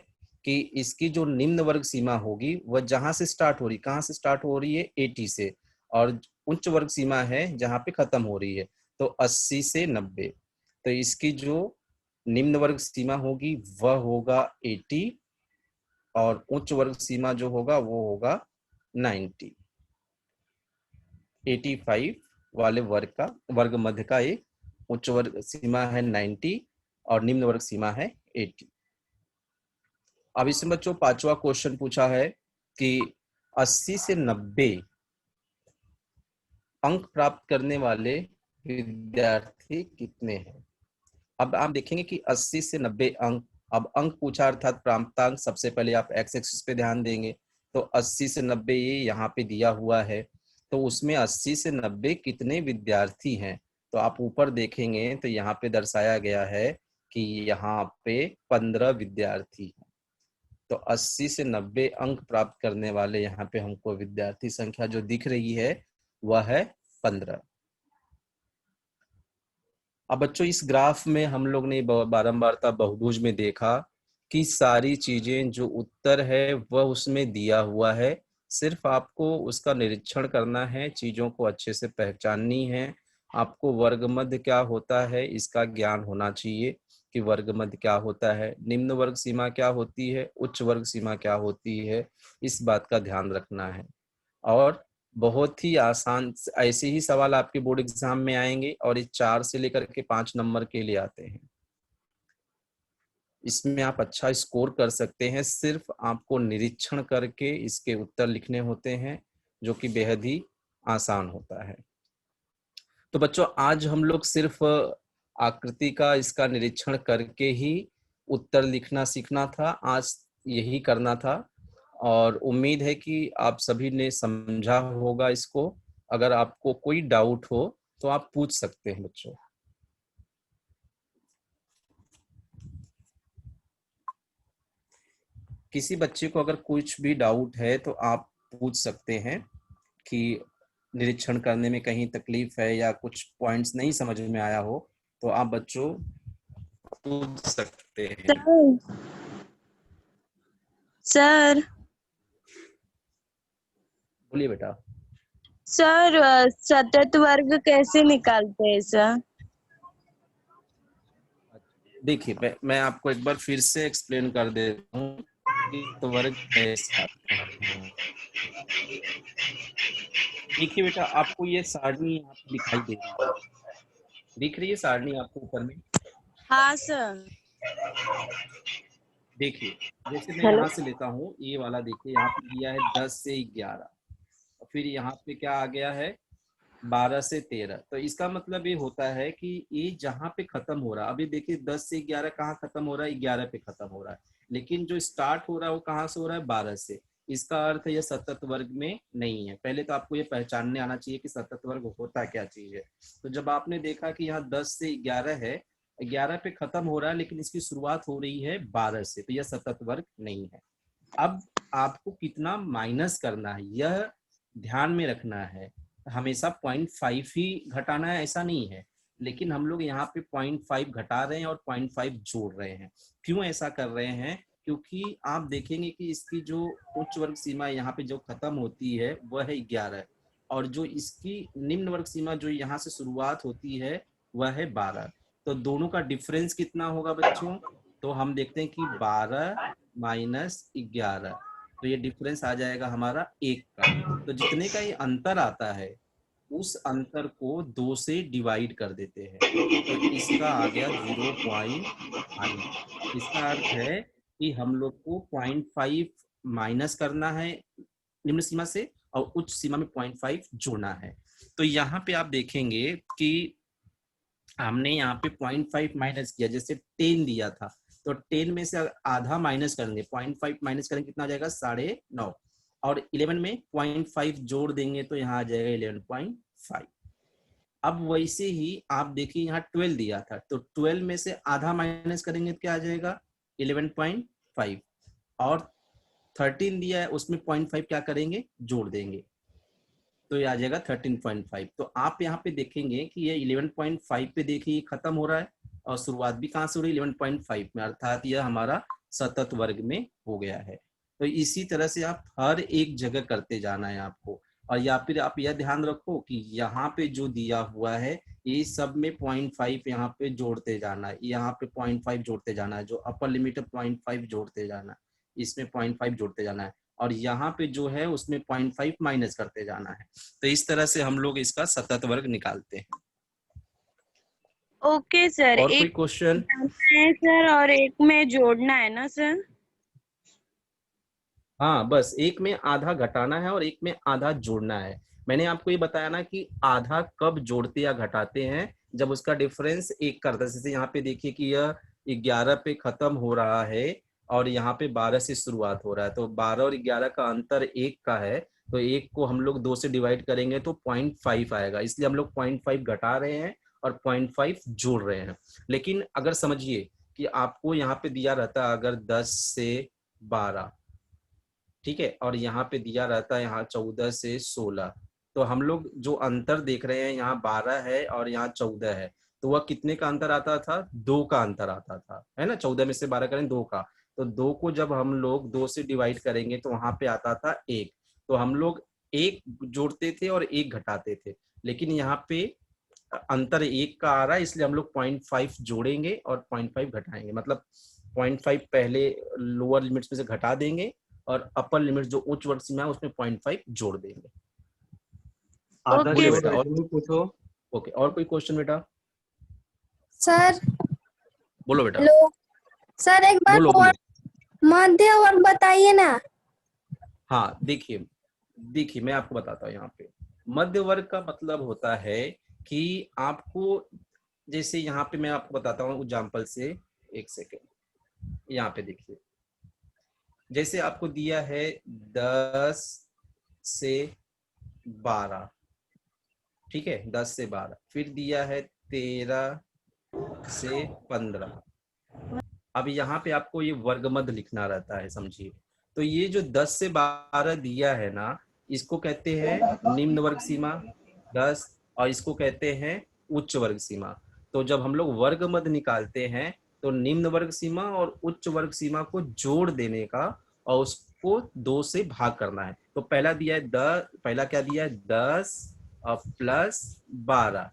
कि इसकी जो निम्न वर्ग सीमा होगी वह जहां से स्टार्ट हो रही, कहाँ से स्टार्ट हो रही है 80 से, और उच्च वर्ग सीमा है जहां पे खत्म हो रही है तो 80 से 90। तो इसकी जो निम्न वर्ग सीमा होगी वह होगा 80 और उच्च वर्ग सीमा जो होगा वो होगा 90। 85 वाले वर्ग का वर्ग मध्य का एक उच्च वर्ग सीमा है 90 और निम्न वर्ग सीमा है 80। अब इसमें बच्चों 5वां क्वेश्चन पूछा है कि 80 से 90 अंक प्राप्त करने वाले विद्यार्थी कितने हैं। अब आप देखेंगे कि 80 से 90 अंक, अब अंक पूछा अर्थात प्राप्तांक, सबसे पहले आप एक्स एक्सिस पे ध्यान देंगे तो 80 से 90 ये यहाँ पे दिया हुआ है, तो उसमें 80 से 90 कितने विद्यार्थी हैं। तो आप ऊपर देखेंगे तो यहाँ पे दर्शाया गया है कि यहाँ पे 15 विद्यार्थी हैं। तो 80 से 90 अंक प्राप्त करने वाले यहाँ पे हमको विद्यार्थी संख्या जो दिख रही है वह है 15। अब बच्चों इस ग्राफ में हम लोग ने बारंबारता बहुभुज में देखा कि सारी चीजें जो उत्तर है वह उसमें दिया हुआ है, सिर्फ आपको उसका निरीक्षण करना है, चीजों को अच्छे से पहचाननी है। आपको वर्ग मध्य क्या होता है इसका ज्ञान होना चाहिए कि वर्ग मध्य क्या होता है, निम्न वर्ग सीमा क्या होती है, उच्च वर्ग सीमा क्या होती है, इस बात का ध्यान रखना है। और बहुत ही आसान ऐसे ही सवाल आपके बोर्ड एग्जाम में आएंगे और ये 4 से लेकर के 5 नंबर के लिए आते हैं। इसमें आप अच्छा स्कोर कर सकते हैं, सिर्फ आपको निरीक्षण करके इसके उत्तर लिखने होते हैं जो कि बेहद ही आसान होता है। तो बच्चों आज हम लोग सिर्फ आकृति का इसका निरीक्षण करके ही उत्तर लिखना सीखना था, आज यही करना था और उम्मीद है कि आप सभी ने समझा होगा इसको। अगर आपको कोई डाउट हो तो आप पूछ सकते हैं बच्चों। किसी बच्चे को अगर कुछ भी डाउट है तो आप पूछ सकते हैं कि निरीक्षण करने में कहीं तकलीफ है या कुछ पॉइंट्स नहीं समझ में आया हो तो आप बच्चों पूछ सकते हैं। सर बोलिए बेटा। सर सतत वर्ग कैसे निकालते हैं सर। देखिए मैं आपको एक बार फिर से एक्सप्लेन कर देता हूँ कि तो वर्ग कैसे आता है। देखिए बेटा आपको ये सारणी यहाँ पे दिखाई दे रही है, दिख रही है सारणी आपको ऊपर में। हाँ सर। देखिए जैसे मैं हेलो। यहाँ से लेता हूँ ये वाला, देखिए यहाँ पे दिया है 10 से 11, फिर यहाँ पे क्या आ गया है 12 से 13। तो इसका मतलब ये होता है कि ये जहाँ पे खत्म हो रहा है, अभी देखिए 10 से 11 कहाँ खत्म हो रहा है, 11 पे खत्म हो रहा है, लेकिन जो स्टार्ट हो रहा है वो कहाँ से हो रहा है 12 से। इसका अर्थ है ये सतत वर्ग में नहीं है। पहले तो आपको ये पहचानने आना चाहिए कि सतत वर्ग होता क्या चीज है। तो जब आपने देखा कि यहाँ 10 से 11 है, 11 पे खत्म हो रहा है लेकिन इसकी शुरुआत हो रही है 12 से, तो यह सतत वर्ग नहीं है। अब आपको कितना माइनस करना है यह ध्यान में रखना है। हमेशा 0.5 ही घटाना है ऐसा नहीं है, लेकिन हम लोग यहाँ पे 0.5 घटा रहे हैं और 0.5 जोड़ रहे हैं। क्यों ऐसा कर रहे हैं, क्योंकि आप देखेंगे कि इसकी जो उच्च वर्ग सीमा यहाँ पे जो खत्म होती है वह है 11 और जो इसकी निम्न वर्ग सीमा जो यहाँ से शुरुआत होती है वह है 12। तो दोनों का डिफरेंस कितना होगा बच्चों, तो हम देखते हैं कि 12 माइनस 11, तो ये डिफरेंस आ जाएगा हमारा 1 का। तो जितने का ये अंतर आता है उस अंतर को 2 से डिवाइड कर देते हैं, तो इसका आ गया 0.5। इसका अर्थ है कि हम लोग को 0.5 माइनस करना है निम्न सीमा से और उच्च सीमा में 0.5 जोड़ना है। तो यहाँ पे आप देखेंगे कि हमने यहाँ पे 0.5 माइनस किया, जैसे 10 दिया था तो 10 में से आधा माइनस करेंगे, 0.5 माइनस करेंगे कितना आ जाएगा 9.5, और 11 में 0.5 जोड़ देंगे तो यहाँ आ जाएगा 11.5। अब वैसे ही आप देखिए यहाँ 12 दिया था तो 12 में से आधा माइनस करेंगे तो क्या आ जाएगा 11.5, और 13 दिया है उसमें 0.5 क्या करेंगे जोड़ देंगे तो ये आ जाएगा 13.5। तो आप यहाँ पे देखेंगे कि ये 11.5 पे देखिए खत्म हो रहा है और शुरुआत भी कहाँ से हो रही है 11.5 में, अर्थात यह हमारा सतत वर्ग में हो गया है। तो इसी तरह से आप हर एक जगह करते जाना है आपको, और या फिर आप यह ध्यान रखो कि यहाँ पे जो दिया हुआ है ये सब में 0.5 यहाँ पे जोड़ते जाना है, यहाँ पे 0.5 जोड़ते जाना है, जो अपर लिमिट है 0.5 जोड़ते जाना है, इसमें 0.5 जोड़ते जाना है, और यहाँ पे जो है उसमें 0.5 माइनस करते जाना है। तो इस तरह से हम लोग इसका सतत वर्ग निकालते हैं। ओके सर, और कोई एक क्वेश्चन? घटाना है सर और एक में जोड़ना है ना सर? हाँ, बस एक में आधा घटाना है और एक में आधा जोड़ना है। मैंने आपको ये बताया ना कि आधा कब जोड़ते या घटाते हैं, जब उसका डिफरेंस एक करता है। जैसे यहाँ पे देखिए कि यह 11 पे खत्म हो रहा है और यहाँ पे 12 से शुरुआत हो रहा है, तो 12 और 11 का अंतर एक का है, तो एक को हम लोग 2 से डिवाइड करेंगे तो 0.5 आएगा, इसलिए हम लोग 0.5 घटा रहे हैं और 0.5 जोड़ रहे हैं। लेकिन अगर समझिए कि आपको यहाँ पे दिया रहता है अगर 10 से 12, ठीक है, और यहाँ पे दिया रहता है यहाँ 14 से 16, तो हम लोग जो अंतर देख रहे हैं यहाँ 12 है और यहाँ 14 है, तो वह कितने का अंतर आता था 2 का अंतर आता था, है ना। 14 में से 12 करें 2 का, तो 2 को जब हम लोग 2 से डिवाइड करेंगे तो वहां पे आता था 1, तो हम लोग 1 जोड़ते थे और 1 घटाते थे। लेकिन यहाँ पे अंतर 1 का आ रहा है इसलिए हम लोग 0.5 जोड़ेंगे और 0.5 घटाएंगे, मतलब 0.5 पहले लोअर लिमिट्स में से घटा देंगे और अपर लिमिट जो उच्च वर्ग सीमा है उसमें 0.5 जोड़ देंगे। आधा ओके बोलिए जोड़ बेटा, सर। और जरूर पूछो। ओके, और कोई क्वेश्चन बेटा? सर बोलो बेटा, हेलो सर, एक बार बोलो बोलो। मध्य वर्ग बताइए ना। हाँ, देखिए देखिए मैं आपको बताता हूँ। यहाँ पे मध्य वर्ग का मतलब होता है कि आपको, जैसे यहाँ पे मैं आपको बताता हूँ एग्जाम्पल से, एक सेकेंड। यहाँ पे देखिए, जैसे आपको दिया है 10 से 12, ठीक है, 10 से 12, फिर दिया है 13 से 15। अब यहाँ पे आपको ये वर्गमद लिखना रहता है, समझिए। तो ये जो 10 से 12 दिया है ना, इसको कहते हैं निम्न वर्ग सीमा 10, और इसको कहते हैं उच्च वर्ग सीमा। तो जब हम लोग वर्गमद निकालते हैं तो निम्न वर्ग सीमा और उच्च वर्ग सीमा को जोड़ देने का और उसको 2 से भाग करना है। तो पहला दिया है 10, पहला क्या दिया है 10 और प्लस 12,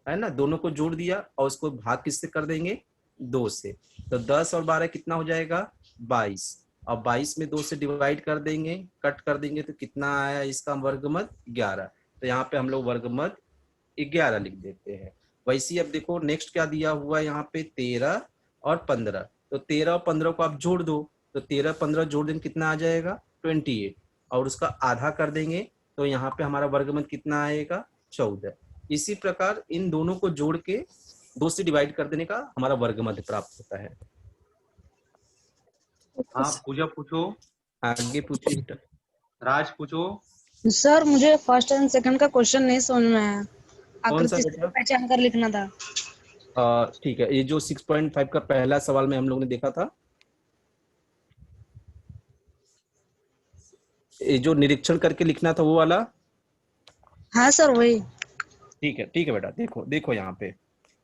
है ना, दोनों को जोड़ दिया और उसको भाग किससे कर देंगे 2 से। तो 10 और 12 कितना हो जाएगा 22, और 22 में 2 से डिवाइड कर देंगे, कट कर देंगे तो कितना आया इसका वर्गमद 11। तो यहाँ पे हम लोग वर्गमद 11 लिख देते हैं। वैसे अब देखो नेक्स्ट क्या दिया हुआ है यहाँ पे 13 और 15, तो 13 और 15 को आप जोड़ दो, तो 13 15 जोड़ देंगे कितना आ जाएगा 28, और उसका आधा कर देंगे तो यहाँ पे हमारा वर्गमद कितना आएगा 14। इसी प्रकार इन दोनों को जोड़ के 2 से डिवाइड कर देने का हमारा वर्गमद प्राप्त होता है। हाँ, पूजा पूछो। आगे पूछिए बेटा। राज पूछो। सर मुझे फर्स्ट एंड सेकंड का क्वेश्चन नहीं समझ में आया। कौन सा आकृति से बेटा? पहचान कर लिखना था। ठीक है, ये जो 6.5 का पहला सवाल में हम लोग ने देखा था, ये जो निरीक्षण करके लिखना था वो वाला। हाँ सर वही। ठीक है बेटा, देखो देखो यहाँ पे,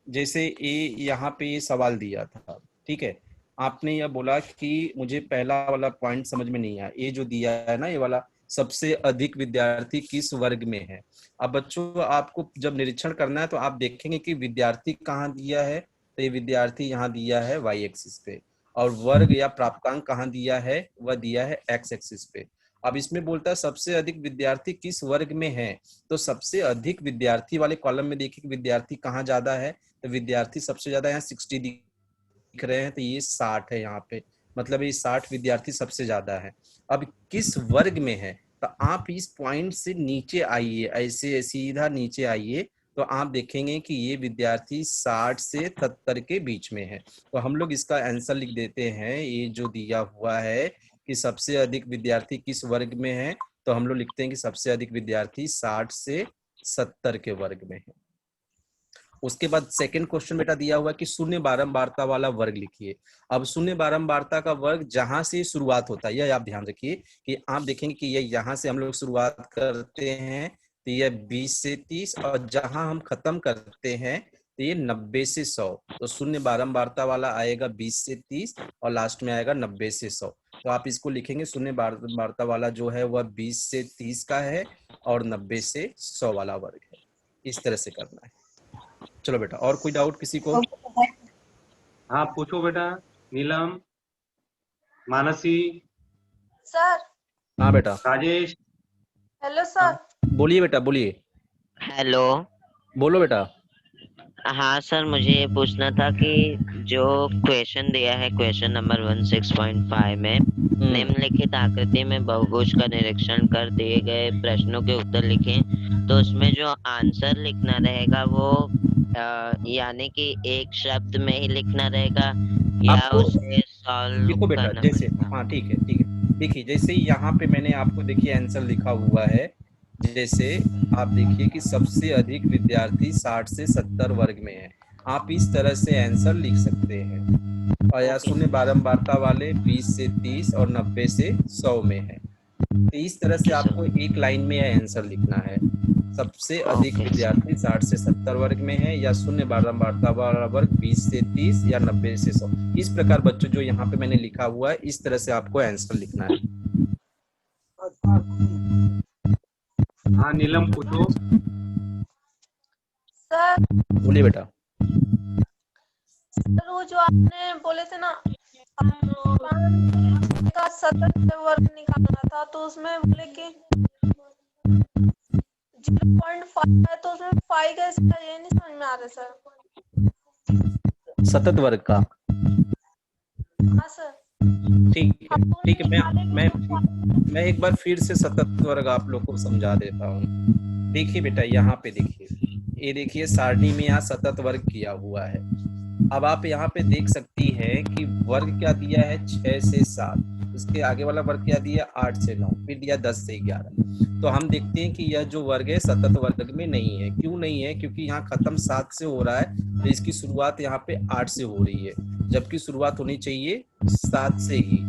जैसे ये यहाँ पे ये सवाल दिया था, ठीक है, आपने यह बोला कि मुझे पहला वाला पॉइंट समझ में नहीं आया, ये जो दिया है ना ये वाला, सबसे अधिक विद्यार्थी किस वर्ग में है। अब बच्चों आपको जब निरीक्षण करना है तो आप देखेंगे कि विद्यार्थी कहाँ दिया है, तो ये विद्यार्थी यहाँ दिया है वाई एक्सिस पे, और वर्ग या प्राप्तांक कहाँ दिया है, वह दिया है एक्स एक्सिस पे। अब इसमें बोलता है सबसे अधिक विद्यार्थी किस वर्ग में है, तो सबसे अधिक विद्यार्थी वाले कॉलम में देखिए कि विद्यार्थी कहाँ ज्यादा है, तो विद्यार्थी सबसे ज्यादा यहाँ 60 दिख रहे हैं, तो ये 60 है यहाँ पे, मतलब ये 60 विद्यार्थी सबसे ज्यादा है। अब किस वर्ग में है, तो आप इस पॉइंट से नीचे आइए, ऐसे सीधा नीचे आइए, तो आप देखेंगे कि ये विद्यार्थी 60 से 70 के बीच में है। तो हम लोग इसका आंसर लिख देते हैं, ये जो दिया हुआ है कि सबसे अधिक विद्यार्थी किस वर्ग में है, तो हम लोग लिखते हैं कि सबसे अधिक विद्यार्थी 60 से 70 के वर्ग में है। उसके बाद सेकंड क्वेश्चन बेटा दिया हुआ है कि शून्य बारंबारता वाला वर्ग लिखिए। अब शून्य बारंबारता का वर्ग जहां से शुरुआत होता है, यह आप ध्यान रखिए कि आप देखेंगे कि ये यहाँ से हम लोग शुरुआत करते हैं, तो ये 20 से 30, और जहां हम खत्म करते हैं तो ये 90 से 100। तो शून्य बारंबारता वाला आएगा 20 से 30 और लास्ट में आएगा 90 से 100। तो आप इसको लिखेंगे शून्य बारंबारता वाला जो है वह 20 से 30 का है और 90 से 100 वाला वर्ग है। इस तरह से करना है। चलो बेटा, और कोई डाउट किसी को? हाँ पूछो बेटा। नीलम, मानसी, सर। हाँ बेटा, राजेश। Hello sir. बोलिए बेटा, बोलिए, हेलो। बोलो बेटा। हाँ सर, मुझे ये पूछना था कि जो क्वेश्चन दिया है क्वेश्चन नंबर 16.5 में निम्नलिखित आकृति में बहुभुज का निरीक्षण कर दिए गए प्रश्नों के उत्तर लिखें, तो उसमें जो आंसर लिखना रहेगा वो यानी कि एक शब्द में ही लिखना रहेगा या आपको उसे सॉल्व देखो बेटा, करना जैसे पड़ेगा? हाँ ठीक है, ठीक है। देखिए जैसे यहाँ पे मैंने आपको देखिए आंसर लिखा हुआ है, जैसे आप देखिए कि सबसे अधिक विद्यार्थी 60 से 70 वर्ग में है, आप इस तरह से आंसर लिख सकते हैं। और या शून्य बारंबारता वाले 20 से 30 और 90 से 100 में है। तो इस तरह से आपको एक लाइन में यह आंसर लिखना है, सबसे अधिक विद्यार्थी 60 से 70 वर्ग में है, या शून्य बारंबारता वाला वर्ग 20 से 30 या 90 से 100। इस प्रकार बच्चों जो यहाँ पे मैंने लिखा हुआ है, इस तरह से आपको आंसर लिखना है। हाँ नीलम पूछो। सर, बोलिए बेटा। सर वो जो आपने बोले थे ना का सतत वर्ग निकालना था, तो उसमें बोले कि 0.5 है, तो उसमें 5 कैसे है, ये नहीं समझ में आ रहा सर। सतत वर्ग का? हाँ सर। ठीक है, ठीक है। मैं एक बार फिर से सतत वर्ग आप लोग को समझा देता हूँ। देखिए बेटा, यहाँ पे देखिए, ये देखिए सारणी में यहाँ सतत वर्ग किया हुआ है। अब आप यहाँ पे देख सकती हैं कि वर्ग क्या दिया है 6 से 7, उसके आगे वाला वर्ग क्या दिया 8 से 9, फिर दिया 10 से 11। तो हम देखते हैं कि यह जो वर्ग है सतत वर्ग में नहीं है। क्यों नहीं है? क्योंकि यहाँ खत्म 7 से हो रहा है, तो इसकी शुरुआत यहाँ पे 8 से हो रही है, जबकि शुरुआत होनी चाहिए 7 से ही।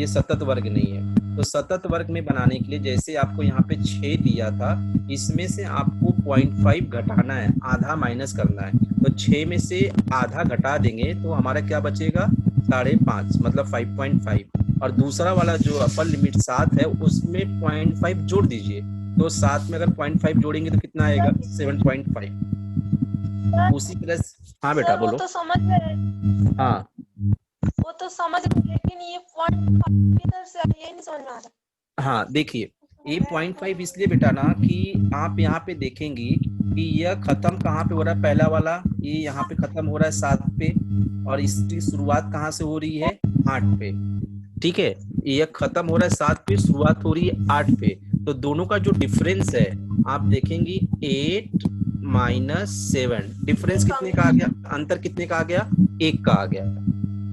ये सतत वर्ग नहीं है। तो सतत वर्ग में बनाने के लिए जैसे आपको यहाँ पे 6 दिया था, इसमें से आपको 0.5 घटाना है, आधा माइनस करना है। तो 6 में से आधा घटा देंगे तो हमारा क्या बचेगा 5.5, मतलब 5.5। और दूसरा वाला जो अपर लिमिट 7 है, उसमें 0.5 जोड़ दीजिए, तो 7 में अगर 0.5 जोड़ेंगे तो कितना आएगा 7.5। उसी तरह से हाँ बेटा बोलो। वो तो समझ गए। हाँ वो तो समझ गए, लेकिन ये 0.5 किधर से आया, ये नहीं समझ में आ रहा। हाँ देखिए, ये 0.5 इसलिए बेटा ना कि आप यहाँ पे देखेंगी कि यह खत्म कहाँ पे हो रहा है, पहला वाला ये यहाँ पे खत्म हो रहा है 7 पे, और इसकी शुरुआत कहाँ से हो रही है 8 पे। ठीक है, यह खत्म हो रहा है 7 पे, शुरुआत हो रही है 8 पे। तो दोनों का जो डिफरेंस है आप देखेंगी 8 माइनस 7, डिफरेंस कितने का आ गया, अंतर कितने का आ गया 1 का आ गया।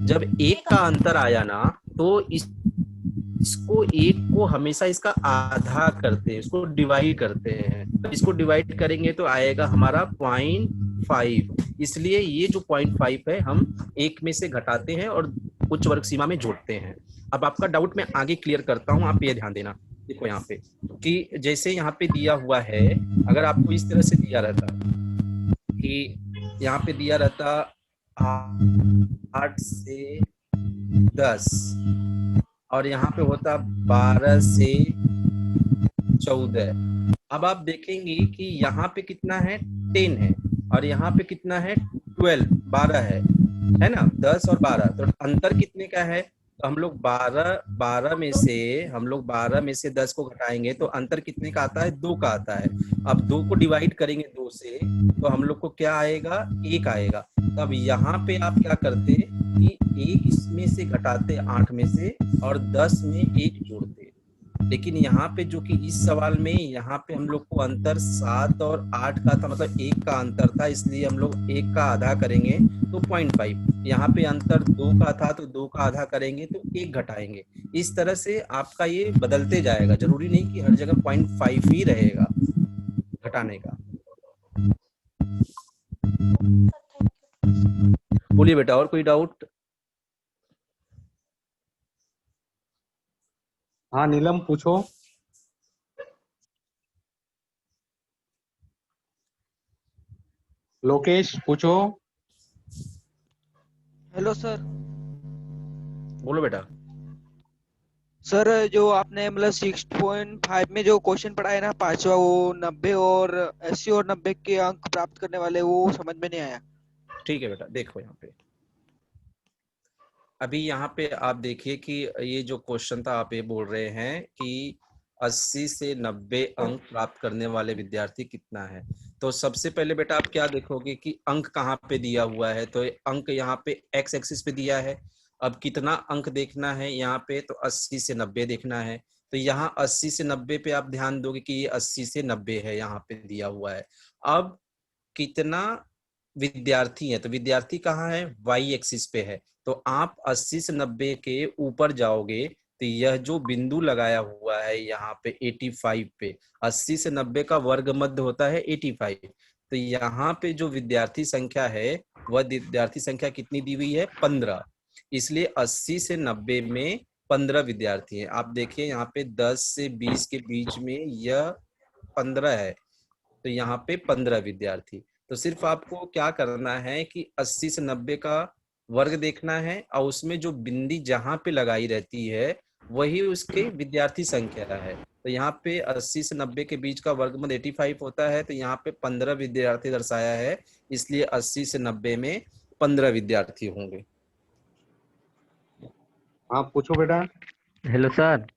जब 1 का अंतर आया ना, तो इसको 1 को हमेशा इसका आधा करते हैं, इसको डिवाइड करते हैं। तो इसको डिवाइड करेंगे तो आएगा हमारा 0.5। इसलिए ये जो 0.5 है हम 1 में से घटाते हैं और उच्च वर्ग सीमा में जोड़ते हैं। अब आपका डाउट मैं आगे क्लियर करता हूँ, आप ये ध्यान देना। देखो यहाँ पे कि जैसे यहाँ पे दिया हुआ है, अगर आपको इस तरह से दिया रहता कि यहाँ पे दिया रहता 8 से 10 और यहाँ पे होता 12 से 14। अब आप देखेंगे कि यहाँ पे कितना है 10 है, और यहाँ पे कितना है 12 है ना, 10 और 12। तो अंतर कितने का है तो हम लोग 12 में से 10 को घटाएंगे तो अंतर कितने का आता है? 2 का आता है। अब 2 को डिवाइड करेंगे 2 से तो हम लोग को क्या आएगा? 1 आएगा। तो अब यहाँ पे आप क्या करते कि 1 इसमें से घटाते 8 में से और 10 में 1 जोड़ते। लेकिन यहाँ पे जो कि इस सवाल में यहाँ पे हम लोग को अंतर 7 और 8 का था, मतलब 1 का अंतर था, इसलिए हम लोग 1 का आधा करेंगे तो 0.5। यहाँ पे अंतर 2 का था तो 2 का आधा करेंगे तो 1 घटाएंगे। इस तरह से आपका ये बदलते जाएगा, जरूरी नहीं कि हर जगह 0.5 ही रहेगा घटाने का। बोलिए बेटा, और कोई डाउट? हाँ नीलम पूछो। लोकेश पूछो। Hello sir. बोलो बेटा। सर जो आपने मतलब 6.5 में जो क्वेश्चन पढ़ा है ना, पांचवा, वो 90 और 80 और 90 के अंक प्राप्त करने वाले, वो समझ में नहीं आया। ठीक है बेटा, देखो यहाँ पे अभी यहाँ पे आप देखिए कि ये जो क्वेश्चन था, आप ये बोल रहे हैं कि 80 से 90 अंक प्राप्त करने वाले विद्यार्थी कितना है। तो सबसे पहले बेटा आप क्या देखोगे कि अंक कहाँ पे दिया हुआ है। तो अंक यहाँ पे एक्स एक्सिस पे दिया है। अब कितना अंक देखना है यहाँ पे? तो 80 से 90 देखना है। तो यहाँ 80 से 90 पे आप ध्यान दोगे कि ये 80 से 90 है, यहाँ पे दिया हुआ है। अब कितना विद्यार्थी है? तो विद्यार्थी कहाँ है? वाई एक्सिस पे है। तो आप 80 से 90 के ऊपर जाओगे तो यह जो बिंदु लगाया हुआ है यहाँ पे 85 पे, 80 से 90 का वर्ग मध्य होता है 85। तो यहाँ पे जो विद्यार्थी संख्या है वह विद्यार्थी संख्या कितनी दी हुई है? 15। इसलिए 80 से 90 में 15 विद्यार्थी हैं। आप देखिए यहाँ पे 10 से 20 के बीच में यह 15 है, तो यहाँ पे 15 विद्यार्थी। तो सिर्फ आपको क्या करना है कि 80 से 90 का वर्ग देखना है और उसमें जो बिंदी जहां पे लगाई रहती है वही उसके विद्यार्थी संख्या है। तो यहाँ पे 80 से 90 के बीच का वर्गमूल 85 होता है। तो यहाँ पे 15 विद्यार्थी दर्शाया है, इसलिए 80 से 90 में 15 विद्यार्थी होंगे। हाँ पूछो बेटा। Hello sir.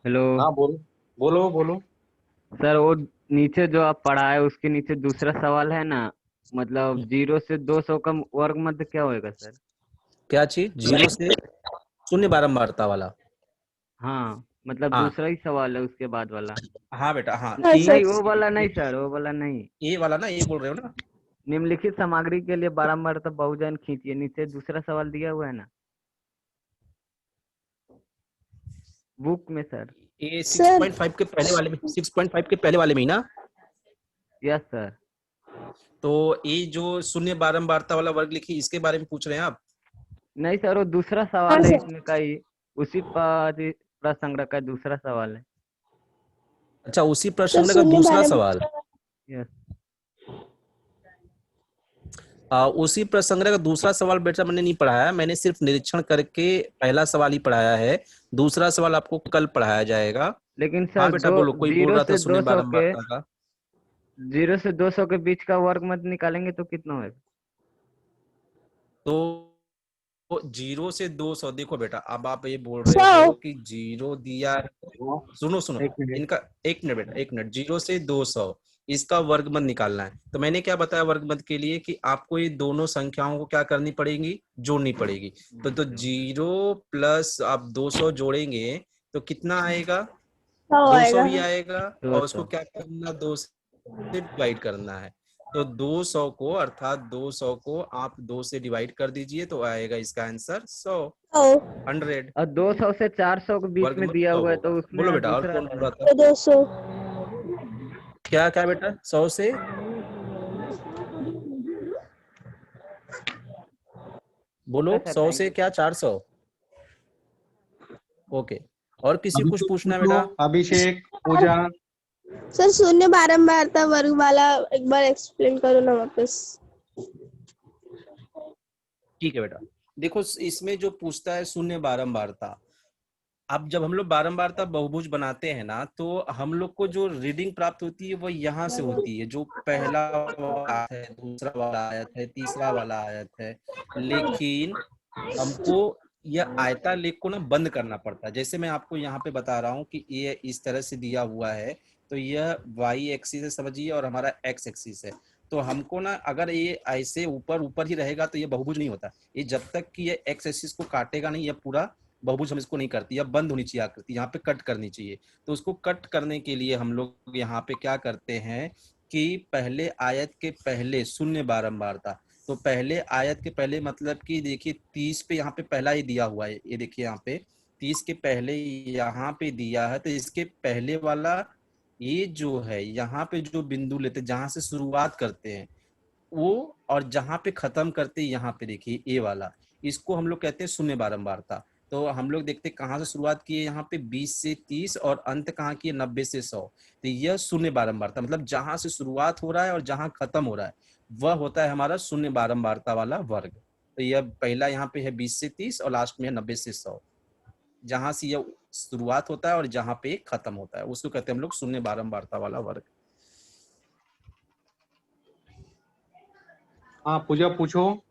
हेलो हाँ बोलो बोलो बोलो। सर, वो नीचे जो आप पढ़ाए उसके नीचे दूसरा सवाल है ना, मतलब 0 से 200 का वर्ग मध्य क्या होएगा सर? क्या चीज? 0 से शून्य बारंबारता वाला? हाँ, मतलब हाँ दूसरा ही सवाल है उसके बाद वाला। हाँ बेटा, हाँ नहीं, वो वाला नहीं सर, वो वाला नहीं। ये वाला ना, ये बोल रहे हो ना? निम्नलिखित सामग्री के लिए बारंबारता बहुजन खींचिए, नीचे दूसरा सवाल दिया हुआ है ना बुक में सर। ये 6.5 के पहले वाले में, 6.5 के पहले वाले में ही ना? Yes sir. तो ये जो शून्य बारंबारता वाला वर्ग लिखी, इसके बारे में पूछ रहे हैं आप? नहीं सर, वो दूसरा सवाल है इसमें का ही, उसी प्रसंग का दूसरा सवाल है। अच्छा, उसी प्रश्न का दूसरा सवाल। यस। उसी प्रसंग का दूसरा सवाल बेटा मैंने नहीं पढ़ाया, मैंने सिर्फ निरीक्षण करके पहला सवाल ही पढ़ाया है। दूसरा सवाल आपको कल पढ़ाया जाएगा। लेकिन सर हाँ बेटा बोलो, कोई बोल रहा था शून्य 0 बारंबारता का। से 200 के बीच का वर्ग मध्य निकालेंगे तो कितना होगा? तो 0 से 200, देखो बेटा अब आप ये बोल रहे हो कि 0 दिया है। सुनो सुनो, इनका एक मिनट बेटा, एक मिनट। 0 से 200 इसका वर्गमूल निकालना है। तो मैंने क्या बताया वर्गमूल के लिए कि आपको ये दोनों संख्याओं को क्या करनी पड़ेगी? जोड़नी पड़ेगी। तो 0 प्लस आप 200 जोड़ेंगे तो कितना आएगा? 200 ही आएगा। और उसको क्या करना? 2 से डिवाइड करना है। तो 200 को, अर्थात 200 को आप 2 से डिवाइड कर दीजिए तो आएगा इसका आंसर 100। 100 और 200 से 400 के बीच में दिया हुआ है तो उसमें बोलो बेटा, और दूसरा कौन बोल रहा था? 200। क्या क्या बेटा? 100 से बोलो, 100 से क्या 400? ओके, और किसी कुछ पूछना है बेटा? अभिषेक, पूजा। सर शून्य बारंबारता वर्ग वाला एक बार एक्सप्लेन करो ना वापस। ठीक है बेटा, देखो इसमें जो पूछता है शून्य बारंबारता, अब जब हम लोग बारंबारता बहुभुज बनाते हैं ना, तो हम लोग को जो रीडिंग प्राप्त होती है वो यहाँ से होती है, जो पहला वाला आयत है, दूसरा वाला आयत है, तीसरा वाला आयत है। लेकिन हमको यह आयतालेख को ना बंद करना पड़ता है। जैसे मैं आपको यहाँ पे बता रहा हूँ कि ये इस तरह से दिया हुआ है, तो यह वाई एक्सिस है समझिए, और हमारा एक्स एक्सिस है। तो हमको ना अगर ये ऐसे ऊपर ऊपर ही रहेगा तो ये बहुभुज नहीं होता। ये जब तक कि ये एक्स एक्सिस को काटेगा नहीं, ये पूरा बहुभुज हम इसको नहीं करती, या बंद होनी चाहिए आकृति, यहाँ पे कट करनी चाहिए। तो उसको कट करने के लिए हम लोग यहाँ पे क्या करते हैं कि पहले आयत के पहले शून्य बारंबारता, तो पहले आयत के पहले मतलब कि देखिए 30 पे यहाँ पे पहला ही दिया हुआ है, ये देखिए यहाँ पे 30 के पहले यहाँ पे दिया है, तो इसके पहले वाला ये जो है यहाँ पे जो बिंदु लेते जहां से शुरुआत करते हैं वो, और जहां पे खत्म करते हैं यहाँ पे देखिए ये वाला, इसको हम लोग कहते हैं शून्य बारंबारता। तो हम लोग देखते कहाँ से शुरुआत किए, यहाँ पे 20 से 30 और अंत कहाँ किए 90 से 100। तो यह शून्य बारंबारता मतलब जहां से शुरुआत हो रहा है और जहां खत्म हो रहा है वह होता है हमारा शून्य बारंबारता वाला वर्ग। तो यह पहला यहाँ पे है 20 से 30 और लास्ट में है 90 से 100। जहां से यह शुरुआत होता है और जहां पे खत्म होता है उसको कहते हैं हम लोग शून्य बारंबारता वाला वर्ग। हाँ पूजा पूछो।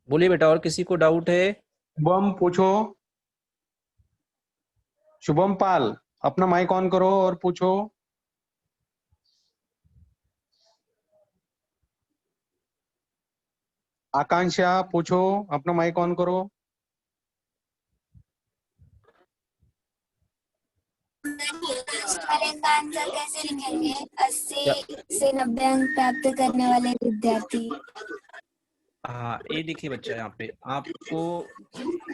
बोलिए बेटा, और किसी को डाउट है? शुभम पूछो। शुभम पाल अपना माइक ऑन करो और पूछो। आकांक्षा पूछो, अपना माइक ऑन करो। का आंसर कैसे लिखेंगे? 80 से 90 अंक प्राप्त करने वाले विद्यार्थी। हाँ ये देखिए बच्चा, यहाँ पे आपको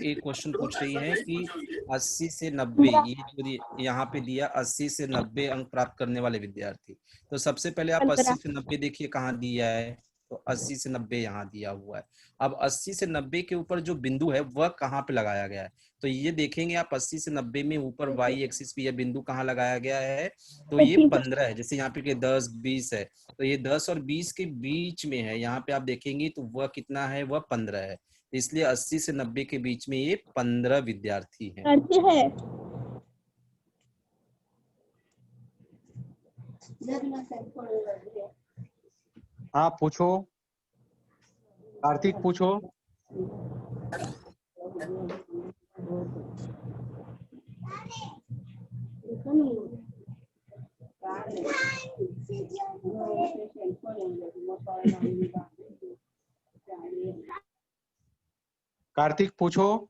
एक क्वेश्चन पूछ रही है कि 80 से 90, ये जो यहाँ पे दिया 80 से 90 अंक प्राप्त करने वाले विद्यार्थी। तो सबसे पहले आप 80 से 90 देखिए कहाँ दिया है, तो 80 से 90 यहाँ दिया हुआ है। अब 80 से 90 के ऊपर जो बिंदु है वह कहाँ पे लगाया गया है, तो ये देखेंगे आप 80 से 90 में ऊपर वाई एक्सिस पे यह बिंदु कहाँ लगाया गया है, तो ये 15 है। जैसे यहाँ पे 10 20 है, तो ये 10 और 20 के बीच में है, यहाँ पे आप देखेंगे तो वह कितना है, वह 15 है। इसलिए 80 से 90 के बीच में ये 15 विद्यार्थी हैं। हाँ पूछो। कार्तिक पूछो। कार्तिक पूछो।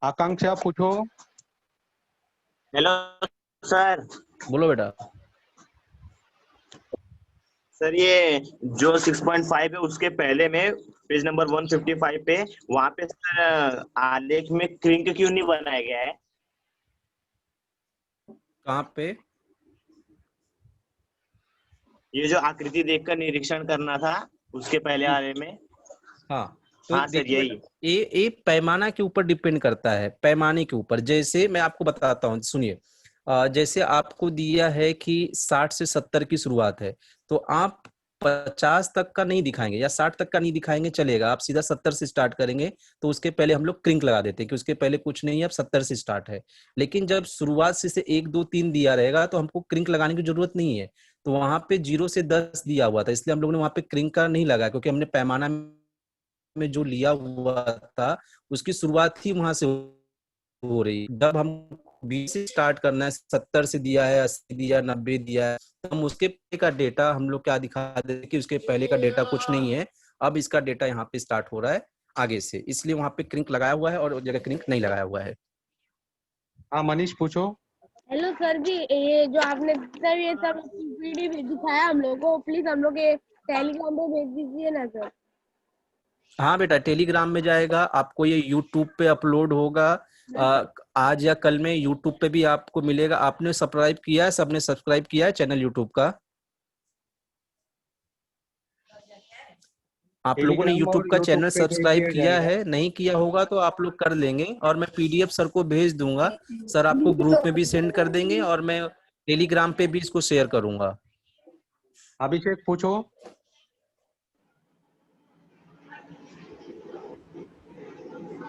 आकांक्षा पूछो। Hello sir. बोलो बेटा। सर ये जो 6.5 है उसके पहले में पेज नंबर 155 पे वहां पे सर आलेख में क्रिंक क्यों नहीं बनाया गया है? कहाँ पे? ये जो आकृति देखकर निरीक्षण करना था उसके पहले वाले में। हाँ तो हाँ सर यही। ये पैमाना के ऊपर डिपेंड करता है, पैमाने के ऊपर। जैसे मैं आपको बताता हूँ, सुनिए। जैसे आपको दिया है कि 60 से 70 की शुरुआत है, तो आप 50 तक का नहीं दिखाएंगे या 60 तक का नहीं दिखाएंगे चलेगा, आप सीधा 70 से स्टार्ट करेंगे। तो उसके पहले हम लोग क्रिंक लगा देते हैं कि उसके पहले कुछ नहीं है, अब 70 से स्टार्ट है। लेकिन जब शुरुआत से 1 2 3 दिया रहेगा तो हमको क्रिंक लगाने की जरूरत नहीं है। तो वहां पे 0 से 10 दिया हुआ था, इसलिए हम लोगों ने वहां पे क्रिंक का नहीं लगाया, क्योंकि हमने पैमाना में जो लिया हुआ था उसकी शुरुआत ही वहां से हो रही। जब हम 20 से स्टार्ट करना है, 70 से दिया है, 80 दिया, 90 दिया है, तो हम उसके पहले का डेटा हम लोग क्या दिखा देते कि उसके पहले का डेटा कुछ नहीं है, अब इसका डेटा यहाँ पे स्टार्ट हो रहा है आगे से, इसलिए वहां पे क्रिंक लगाया हुआ है और जगह क्रिंक नहीं लगाया हुआ है। हाँ मनीष पूछो। हेलो सर जी, ये जो आपने सर ये सब पीपीटी भी दिखाया हम लोगों को, प्लीज हम लोग ये टेलीग्राम पे भेज दीजिए ना सर। हाँ बेटा, टेलीग्राम में जाएगा, आपको ये यूट्यूब पे अपलोड होगा आज या कल में, यूट्यूब पे भी आपको मिलेगा। आपने सब्सक्राइब किया है, सबने सब्सक्राइब किया है चैनल यूट्यूब का? आप लोगों ने यूट्यूब का चैनल सब्सक्राइब किया है? नहीं किया होगा तो आप लोग कर लेंगे, और मैं पीडीएफ सर को भेज दूंगा, सर आपको ग्रुप में भी सेंड कर देंगे और मैं टेलीग्राम पे भी इसको शेयर करूंगा। अभिषेक पूछो।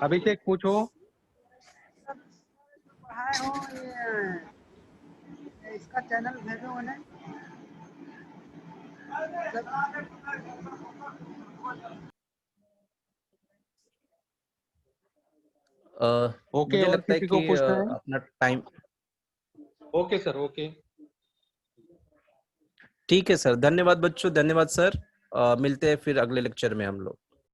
अभिषेक पूछो। पढ़ाए हो ये इसका चैनल भेजो उन्हें। ओके, मुझे और लगता है किसी को कि पूछना है? अपना टाइम। Okay sir, okay. ठीक है सर, धन्यवाद बच्चों, धन्यवाद सर। मिलते हैं फिर अगले लेक्चर में हम लोग।